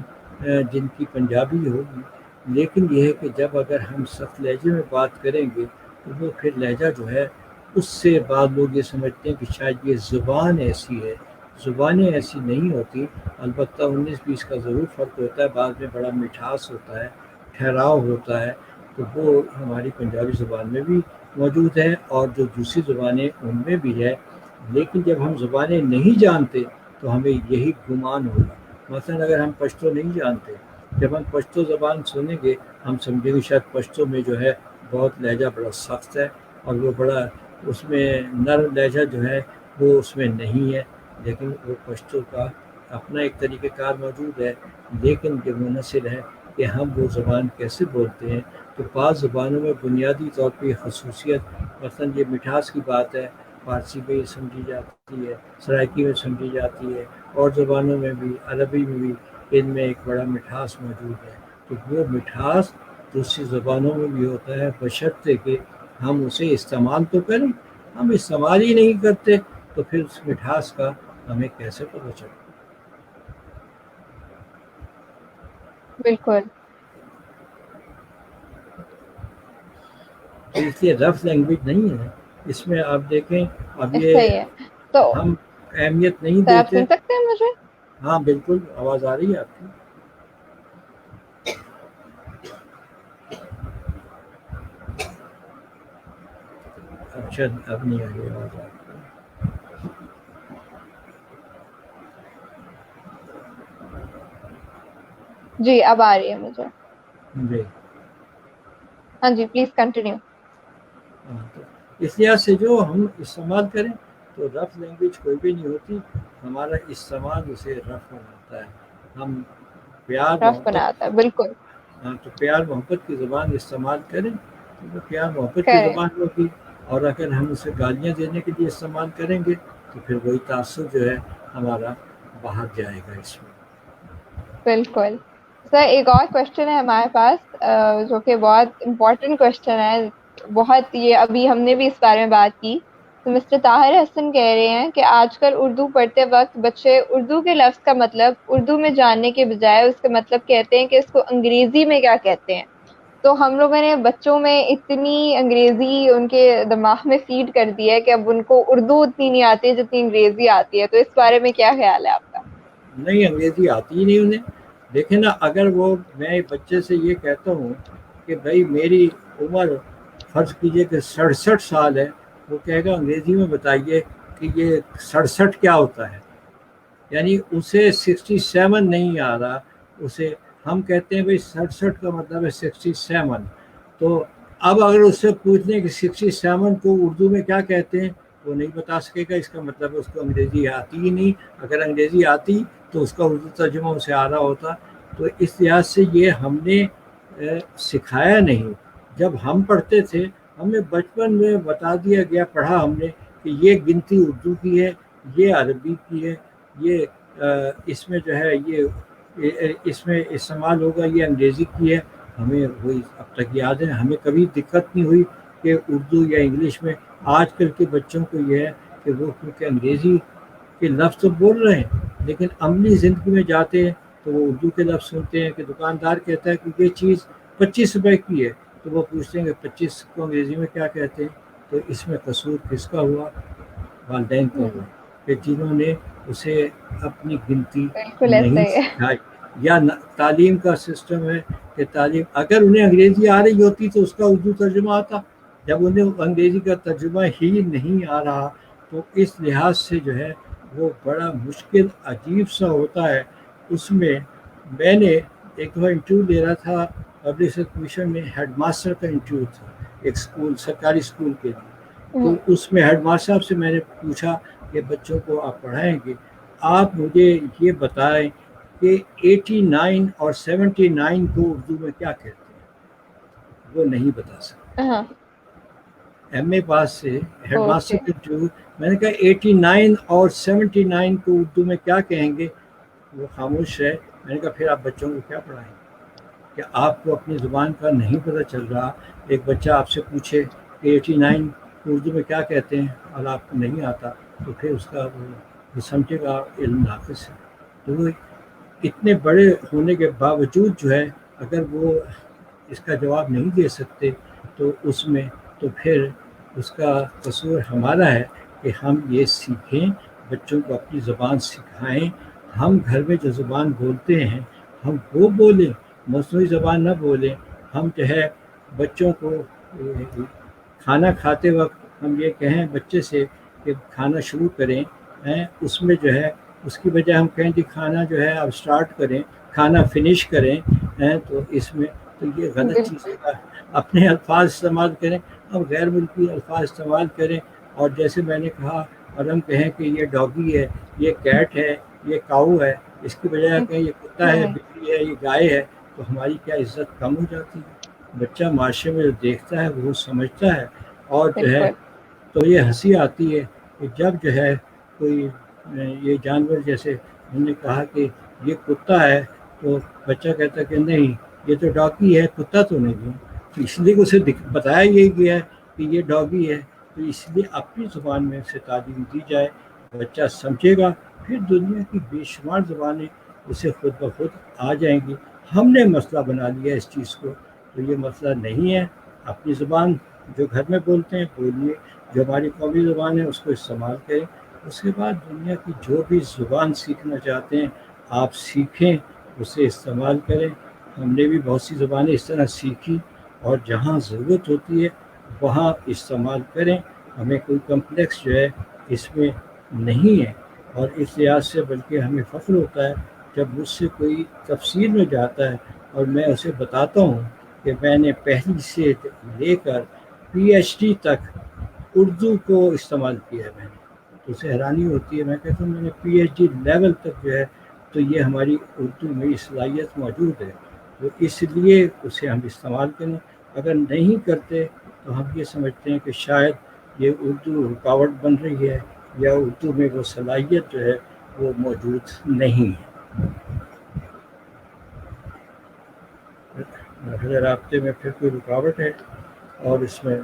جن کی پنجابی ہوگی. لیکن یہ ہے کہ جب اگر ہم سخت لہجے میں بات کریں گے تو وہ پھر لہجہ جو ہے اس سے بعض لوگ یہ سمجھتے ہیں کہ شاید یہ زبان ایسی ہے. زبانیں ایسی نہیں ہوتی. البتہ 19-20 کا ضرور فرق ہوتا ہے. بعض میں بڑا مٹھاس ہوتا ہے, ٹھہراؤ ہوتا ہے, تو وہ ہماری پنجابی زبان میں بھی موجود ہے اور جو دوسری زبانیں ان میں بھی ہے. لیکن جب ہم زبانیں نہیں جانتے تو ہمیں یہی گمان ہوگا. مثلا اگر ہم پشتو نہیں جانتے, جب ہم پشتو زبان سنیں گے ہم سمجھیں گے شاید پشتو میں جو ہے بہت لہجہ بڑا سخت ہے, اور وہ بڑا اس میں نرم لہجہ جو ہے وہ اس میں نہیں ہے. لیکن وہ پشتو کا اپنا ایک طریقہ کار موجود ہے. لیکن یہ منحصر ہے کہ ہم وہ زبان کیسے بولتے ہیں. تو بعض زبانوں میں بنیادی طور پہ خصوصیت, مثلا یہ مٹھاس کی بات ہے, فارسی میں سمجھی جاتی ہے, سرائکی میں سمجھی جاتی ہے, اور زبانوں میں بھی, عربی میں بھی ان میں ایک بڑا مٹھاس موجود ہے. تو وہ مٹھاس دوسری زبانوں میں بھی ہوتا ہے, بشرطے کہ ہم اسے استعمال تو کریں. ہم استعمال ہی نہیں کرتے تو پھر اس مٹھاس کا ہمیں کیسے پتہ چلے.
بالکل
اس لیے رف لینگویج نہیں ہے اس میں. آپ دیکھیں اب یہ
صحیح ہے. تو
ہم اہمیت نہیں
سر آپ
دیتے.
سن سکتے ہیں مجھے؟
ہاں بالکل آواز آ رہی ہے آپ کی. اچھا اب نہیں آ رہی آواز آپ کی.
جی اب آ رہی ہے مجھے.
جی
ہاں جی پلیز کنٹینیو.
ہاں، تو اس لحاظ سے جو ہم استعمال کریں تو رف لینگویج کوئی بھی نہیں ہوتی. ہمارا استعمال اسے رف بناتا ہے. ہم پیار
رف
محبت
بناتا ہے بالکل.
ہاں تو پیار محبت کی زبان استعمال کریں تو وہ پیار محبت کی
کریں
زبان ہوگی. اور اگر ہم اسے گالیاں دینے کے لیے استعمال کریں گے تو پھر وہی تاثر جو ہے ہمارا باہر جائے گا اس میں.
بالکل. سر ایک اور کوشچن ہے ہمارے پاس جو کہ بہت امپورٹنٹ کوشچن ہے. بہت یہ ابھی ہم نے بھی اس بارے میں بات کی. تو مسٹر طاہر حسن کہہ رہے ہیں کہ آج کل اردو پڑھتے وقت بچے اردو کے لفظ کا مطلب اردو میں جاننے کے بجائے اس کا مطلب کہتے ہیں کہ اس کو انگریزی میں کیا کہتے ہیں. تو ہم لوگوں نے بچوں میں اتنی انگریزی ان کے دماغ میں فیڈ کر دی ہے کہ اب ان کو اردو اتنی نہیں آتی ہے جتنی انگریزی آتی ہے. تو اس بارے میں کیا خیال ہے آپ کا؟
نہیں انگریزی آتی ہی نہیں انہیں. دیکھیں نا اگر وہ میں بچے سے یہ کہتا ہوں کہ بھائی میری عمر فرض کیجئے کہ 67 سال ہے. وہ کہے گا انگریزی میں بتائیے کہ یہ 67 کیا ہوتا ہے. یعنی اسے 67 نہیں آ رہا. اسے ہم کہتے ہیں بھائی 67 کا مطلب ہے 67. تو اب اگر اس سے پوچھ لیں کہ 67 کو اردو میں کیا کہتے ہیں وہ نہیں بتا سکے گا. اس کا مطلب اس کو انگریزی آتی ہی نہیں. اگر انگریزی آتی تو اس کا اردو ترجمہ اسے آ رہا ہوتا. تو اس لحاظ سے یہ ہم نے سکھایا نہیں. جب ہم پڑھتے تھے ہمیں بچپن میں بتا دیا گیا پڑھا ہم نے کہ یہ گنتی اردو کی ہے یہ عربی کی ہے یہ اس میں جو ہے یہ اس میں استعمال ہوگا یہ انگریزی کی ہے. ہمیں وہی اب تک یاد ہے. ہمیں کبھی دقت نہیں ہوئی کہ اردو یا انگلش میں. آج کل کے بچوں کو یہ ہے کہ وہ کیونکہ انگریزی کے لفظ تو بول رہے ہیں لیکن عملی زندگی میں جاتے ہیں تو وہ اردو کے لفظ سنتے ہیں کہ دکاندار کہتا ہے کہ یہ چیز 25 روپے کی ہے تو وہ پوچھتے ہیں کہ 25 کو انگریزی میں کیا کہتے ہیں. تو اس میں قصور کس کا ہوا؟ والدین کا ہوا کہ جنہوں نے اسے اپنی گنتی
بالکل ایسا
نہیں
ہی ہے.
سکھائی. یا تعلیم کا سسٹم ہے کہ تعلیم اگر انہیں انگریزی آ رہی ہوتی تو اس کا اردو ترجمہ آتا. جب انہیں انگریزی کا ترجمہ ہی نہیں آ رہا تو اس لحاظ سے جو ہے وہ بڑا مشکل عجیب سا ہوتا ہے. اس میں میں نے ایک دفعہ انٹرویو لے رہا تھا پبلک کمیشن میں. ہیڈ ماسٹر کا انٹرویو تھا ایک اسکول سرکاری اسکول کے لیے. تو اس میں ہیڈ ماسٹر صاحب سے میں نے پوچھا کہ بچوں کو آپ پڑھائیں گے آپ مجھے یہ بتائیں کہ 89 اور 79 کو اردو میں کیا کہتے ہیں. وہ نہیں بتا سکتے.
ہاں
ایم اے پاس سے ہیڈ ماسٹر
اوکے.
کے جو میں نے کہا 89 اور 79 کو اردو میں کیا کہیں گے. وہ خاموش ہے. میں نے کہا پھر آپ بچوں کو کیا پڑھائیں گے کہ آپ کو اپنی زبان کا نہیں پتہ چل رہا. ایک بچہ آپ سے پوچھے کہ 89 اردو میں کیا کہتے ہیں اور آپ کو نہیں آتا تو پھر اس کا وہ سمجھے گا علم ناقص ہے. تو وہ اتنے بڑے ہونے کے باوجود جو ہے اگر وہ اس کا جواب نہیں دے سکتے تو اس میں تو پھر اس کا قصور ہمارا ہے کہ ہم یہ سیکھیں بچوں کو اپنی زبان سکھائیں. ہم گھر میں جو زبان بولتے ہیں ہم وہ بولیں مصنوعی زبان نہ بولیں. ہم جو ہے بچوں کو کھانا کھاتے وقت ہم یہ کہیں بچے سے کہ کھانا شروع کریں اس میں جو ہے اس کی بجائے ہم کہیں کہ کھانا جو ہے اب سٹارٹ کریں کھانا فنش کریں تو اس میں تو یہ غلط چیز
بالکل
ہے. اپنے الفاظ استعمال کریں. ہم غیر ملکی الفاظ استعمال کریں اور جیسے میں نے کہا اور ہم کہیں کہ یہ ڈاگی ہے یہ کیٹ ہے یہ کاؤ ہے اس کی بجائے کہیں یہ کتا ہے بلی ہے یہ گائے ہے تو ہماری کیا عزت کم ہو جاتی ہے. بچہ معاشرے میں جو دیکھتا ہے وہ سمجھتا ہے اور جو ہے
بالکل
تو یہ ہنسی آتی ہے کہ جب جو ہے کوئی یہ جانور جیسے ہم نے کہا کہ یہ کتا ہے تو بچہ کہتا ہے کہ نہیں یہ تو ڈاگی ہے کتا تو نہیں ہے. تو اس لیے اسے بتایا یہ گیا ہے کہ یہ ڈاگی ہے. تو اس لیے اپنی زبان میں اسے تعلیم دی جائے بچہ سمجھے گا. پھر دنیا کی بے شمار زبانیں اسے خود بخود آ جائیں گی. ہم نے مسئلہ بنا لیا اس چیز کو، تو یہ مسئلہ نہیں ہے. اپنی زبان جو گھر میں بولتے ہیں بولیے، جو ہماری قومی زبان ہے اس کو استعمال کریں. اس کے بعد دنیا کی جو بھی زبان سیکھنا چاہتے ہیں آپ سیکھیں، اسے استعمال کریں. ہم نے بھی بہت سی زبانیں اس طرح سیکھی، اور جہاں ضرورت ہوتی ہے وہاں استعمال کریں. ہمیں کوئی کمپلیکس جو ہے اس میں نہیں ہے، اور اس لحاظ سے بلکہ ہمیں فخر ہوتا ہے جب مجھ سے کوئی تفصیل میں جاتا ہے اور میں اسے بتاتا ہوں کہ میں نے پہلی سے لے کر پی ایچ ڈی تک اردو کو استعمال کیا ہے. میں نے تو اسے حیرانی ہوتی ہے. میں کہتا ہوں میں نے پی ایچ ڈی لیول تک جو ہے تو یہ ہماری اردو میں صلاحیت موجود ہے، تو اس لیے اسے ہم استعمال کریں. اگر نہیں کرتے تو ہم یہ سمجھتے ہیں کہ شاید یہ اردو رکاوٹ بن رہی ہے، یا اردو میں وہ صلاحیت جو ہے وہ موجود نہیں ہے. میرے رابطے میں پھر کوئی رکاوٹ ہے، اور اس میں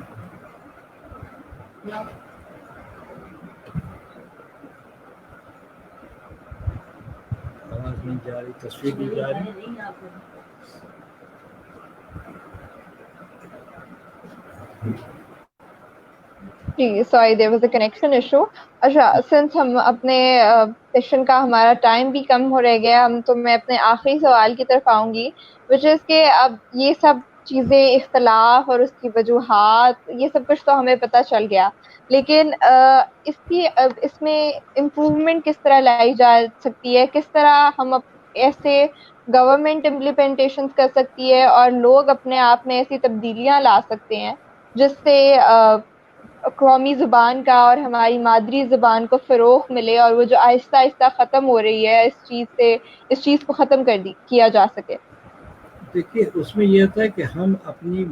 آواز نہیں جا رہی، تصویر نہیں جا رہی.
جی sorry there was a connection issue. اچھا، سنس ہم اپنے سیشن کا ہمارا ٹائم بھی کم ہو رہ گیا، تو میں اپنے آخری سوال کی طرف آؤں گی، وچ از کہ اب یہ سب چیزیں، اختلاف اور اس کی وجوہات، یہ سب کچھ تو ہمیں پتہ چل گیا، لیکن اس میں امپروومنٹ کس طرح لائی جا سکتی ہے؟ کس طرح ہم ایسے گورنمنٹ امپلیمنٹیشن کر سکتی ہے اور لوگ اپنے آپ میں ایسی تبدیلیاں لا سکتے ہیں جس سے قومی زبان کا اور ہماری مادری زبان کو فروغ ملے، اور وہ جو آہستہ آہستہ ختم ہو رہی ہے اس چیز کو ختم کیا جا سکے.
دیکھیے اس میں یہ ہوتا ہے کہ ہم اپنی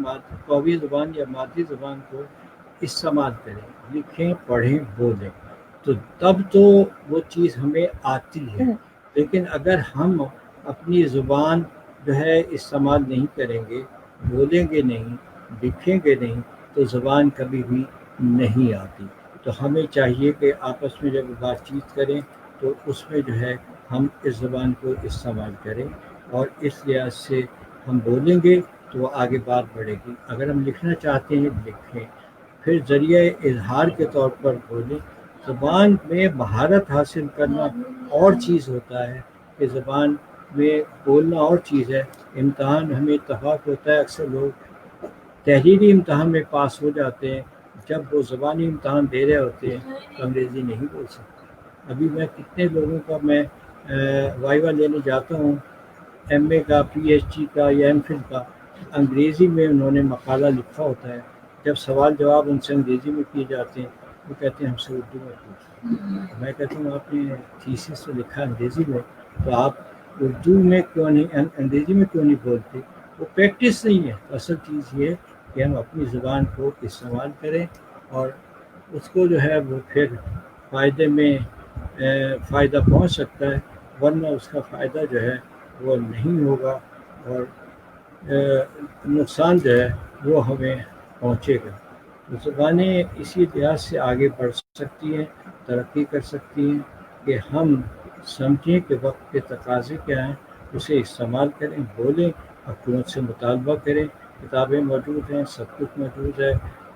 قومی زبان یا مادری زبان کو استعمال کریں، لکھیں، پڑھیں، بولیں، تو تب تو وہ چیز ہمیں آتی ہے. لیکن اگر ہم اپنی زبان جو ہے استعمال نہیں کریں گے، بولیں گے نہیں، لکھیں گے نہیں، تو زبان کبھی بھی نہیں آتی. تو ہمیں چاہیے کہ آپس میں جب بات چیت کریں تو اس میں جو ہے ہم اس زبان کو استعمال کریں، اور اس لحاظ سے ہم بولیں گے تو وہ آگے بات بڑھے گی. اگر ہم لکھنا چاہتے ہیں لکھیں، پھر ذریعہ اظہار کے طور پر بولیں. زبان میں مہارت حاصل کرنا اور چیز ہوتا ہے کہ زبان میں بولنا اور چیز ہے. امتحان ہمیں اتفاق ہوتا ہے، اکثر لوگ تحریری امتحان میں پاس ہو جاتے ہیں، جب وہ زبانی امتحان دے رہے ہوتے ہیں تو انگریزی نہیں بول سکتے. ابھی میں کتنے لوگوں کا میں وائیوا لینے جاتا ہوں، ایم اے کا، پی ایچ ڈی کا یا ایم فل کا، انگریزی میں انہوں نے مقالہ لکھا ہوتا ہے. جب سوال جواب ان سے انگریزی میں کیے جاتے ہیں وہ کہتے ہیں ہم سے اردو میں پوچھیں. میں کہتا ہوں آپ نے تھیسس تو لکھا انگریزی میں، تو آپ اردو میں کیوں نہیں، انگریزی میں کیوں نہیں بولتے؟ وہ پریکٹس نہیں ہے. اصل چیز یہ ہے کہ ہم اپنی زبان کو استعمال کریں، اور اس کو جو ہے وہ پھر فائدے میں فائدہ پہنچ سکتا ہے، ورنہ اس کا فائدہ جو ہے وہ نہیں ہوگا، اور نقصان جو ہے وہ ہمیں پہنچے گا. تو زبانیں اسی لحاظ سے آگے بڑھ سکتی ہیں، ترقی کر سکتی ہیں کہ ہم سمجھیں کہ وقت کے تقاضے کیا ہیں، اسے استعمال کریں، بولیں، حکومت سے مطالبہ کریں. کتابیں موجود ہیں، سب کچھ موجود ہے.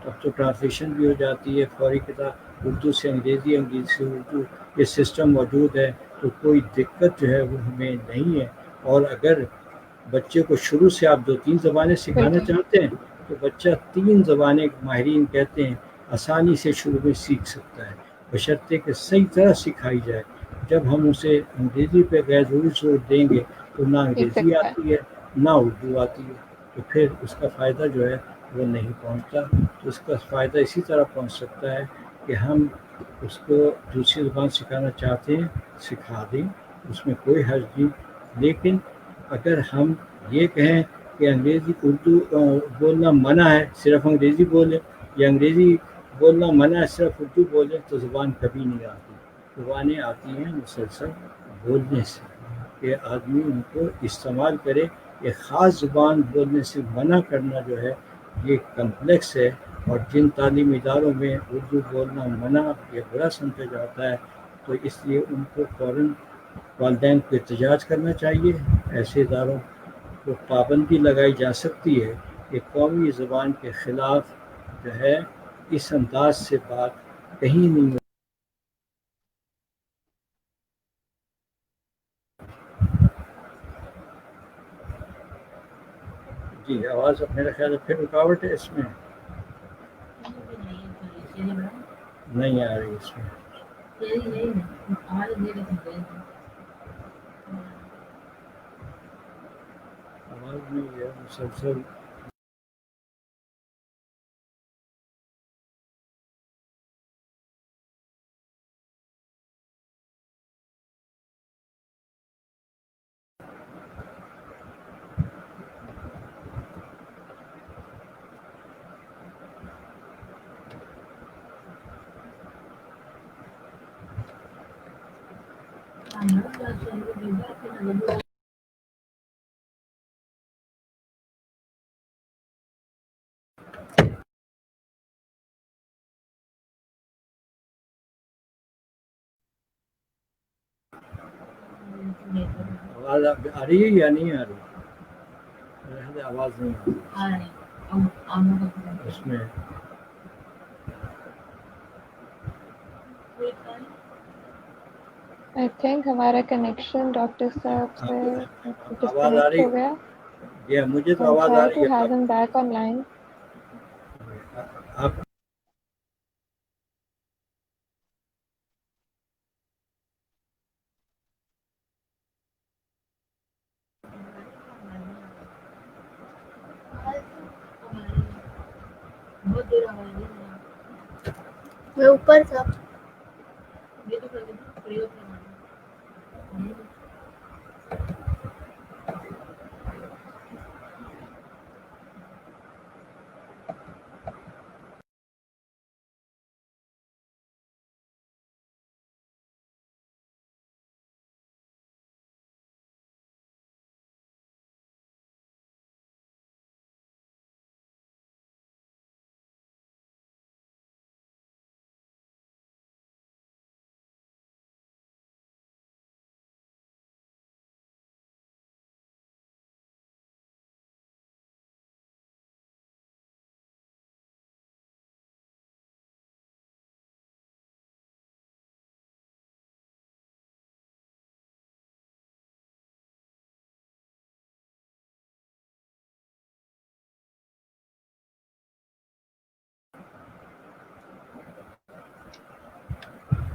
اب تو ٹرانسلیشن بھی ہو جاتی ہے فوری کتاب، اردو سے انگریزی، انگریزی سے اردو، یہ سسٹم موجود ہے. تو کوئی دقت جو ہے وہ ہمیں نہیں ہے. اور اگر بچے کو شروع سے آپ 2-3 زبانیں سکھانا چاہتے ہیں تو بچہ 3 زبانیں ماہرین کہتے ہیں آسانی سے شروع میں سیکھ سکتا ہے، بشرطے کہ صحیح طرح سکھائی جائے. جب ہم اسے انگریزی پہ غیر ضروری زور دیں گے تو نہ
سیکھ
انگریزی
سکتا ہے.
آتی ہے نہ اردو آتی ہے، تو پھر اس کا فائدہ جو ہے وہ نہیں پہنچتا. تو اس کا فائدہ اسی طرح پہنچ سکتا ہے کہ ہم اس کو دوسری زبان سکھانا چاہتے ہیں سکھا دیں، اس میں کوئی حرج نہیں. لیکن اگر ہم یہ کہیں کہ انگریزی اردو بولنا منع ہے صرف انگریزی بولیں، یا انگریزی بولنا منع ہے صرف اردو بولیں، تو زبان کبھی نہیں آتی. زبانیں آتی ہیں مسلسل بولنے سے، کہ آدمی ان کو استعمال کرے. ایک خاص زبان بولنے سے منع کرنا جو ہے یہ کمپلیکس ہے، اور جن تعلیمی اداروں میں اردو بولنا منع یا برا سمجھا جاتا ہے تو اس لیے ان کو فوراً والدین کو احتجاج کرنا چاہیے ایسے اداروں تو پابندی لگائی جا سکتی ہے کہ قومی زبان کے خلاف جو ہے اس انداز سے بات کہیں نہیں ہو. جی آواز میرا خیال ہے پھر رکاوٹ ہے اس میں نہیں آ رہی اس میں آواز بھی ہے مسلسل آواز آ رہی ہے یا نہیں آ رہی میرے خیال ہے آواز نہیں آ رہی اس میں
I think ہمارا کنیکشن ڈاکٹر صاحب سے
آواز آ
ڈسکنیکٹ
رہی
ہو گیا.
ہے مجھے تو
I'll
آواز آ
try
رہی
to
ہے
have him back online.
آپ
میں اوپر تھا.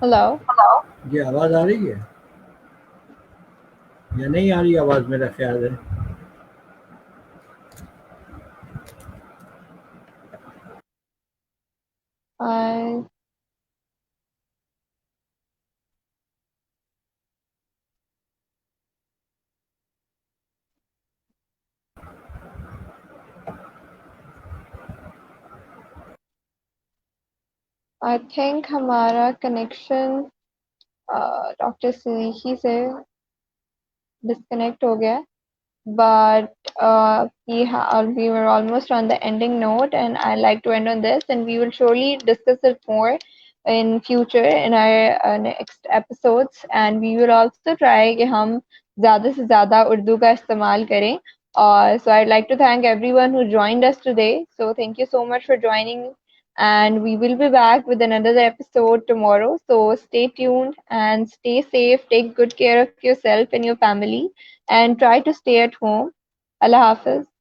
Hello.
جی آواز آ رہی ہے یا نہیں آ رہی آواز میرا خیال ہے
I I think ہمارا کنیکشن ڈاکٹر سنیکی سے ڈسکنیکٹ ہو گیا. But we were almost on the ending note, and I like to end on this, and we will surely discuss it more in future in our next episodes, and we will also try کہ ہم زیادہ سے زیادہ اردو کا استعمال کریں. So I'd like to thank everyone who joined us today. So thank you so much for joining, and we will be back with another episode tomorrow. So stay tuned and stay safe. Take good care of yourself and your family, and try to stay at home. Allah Hafiz.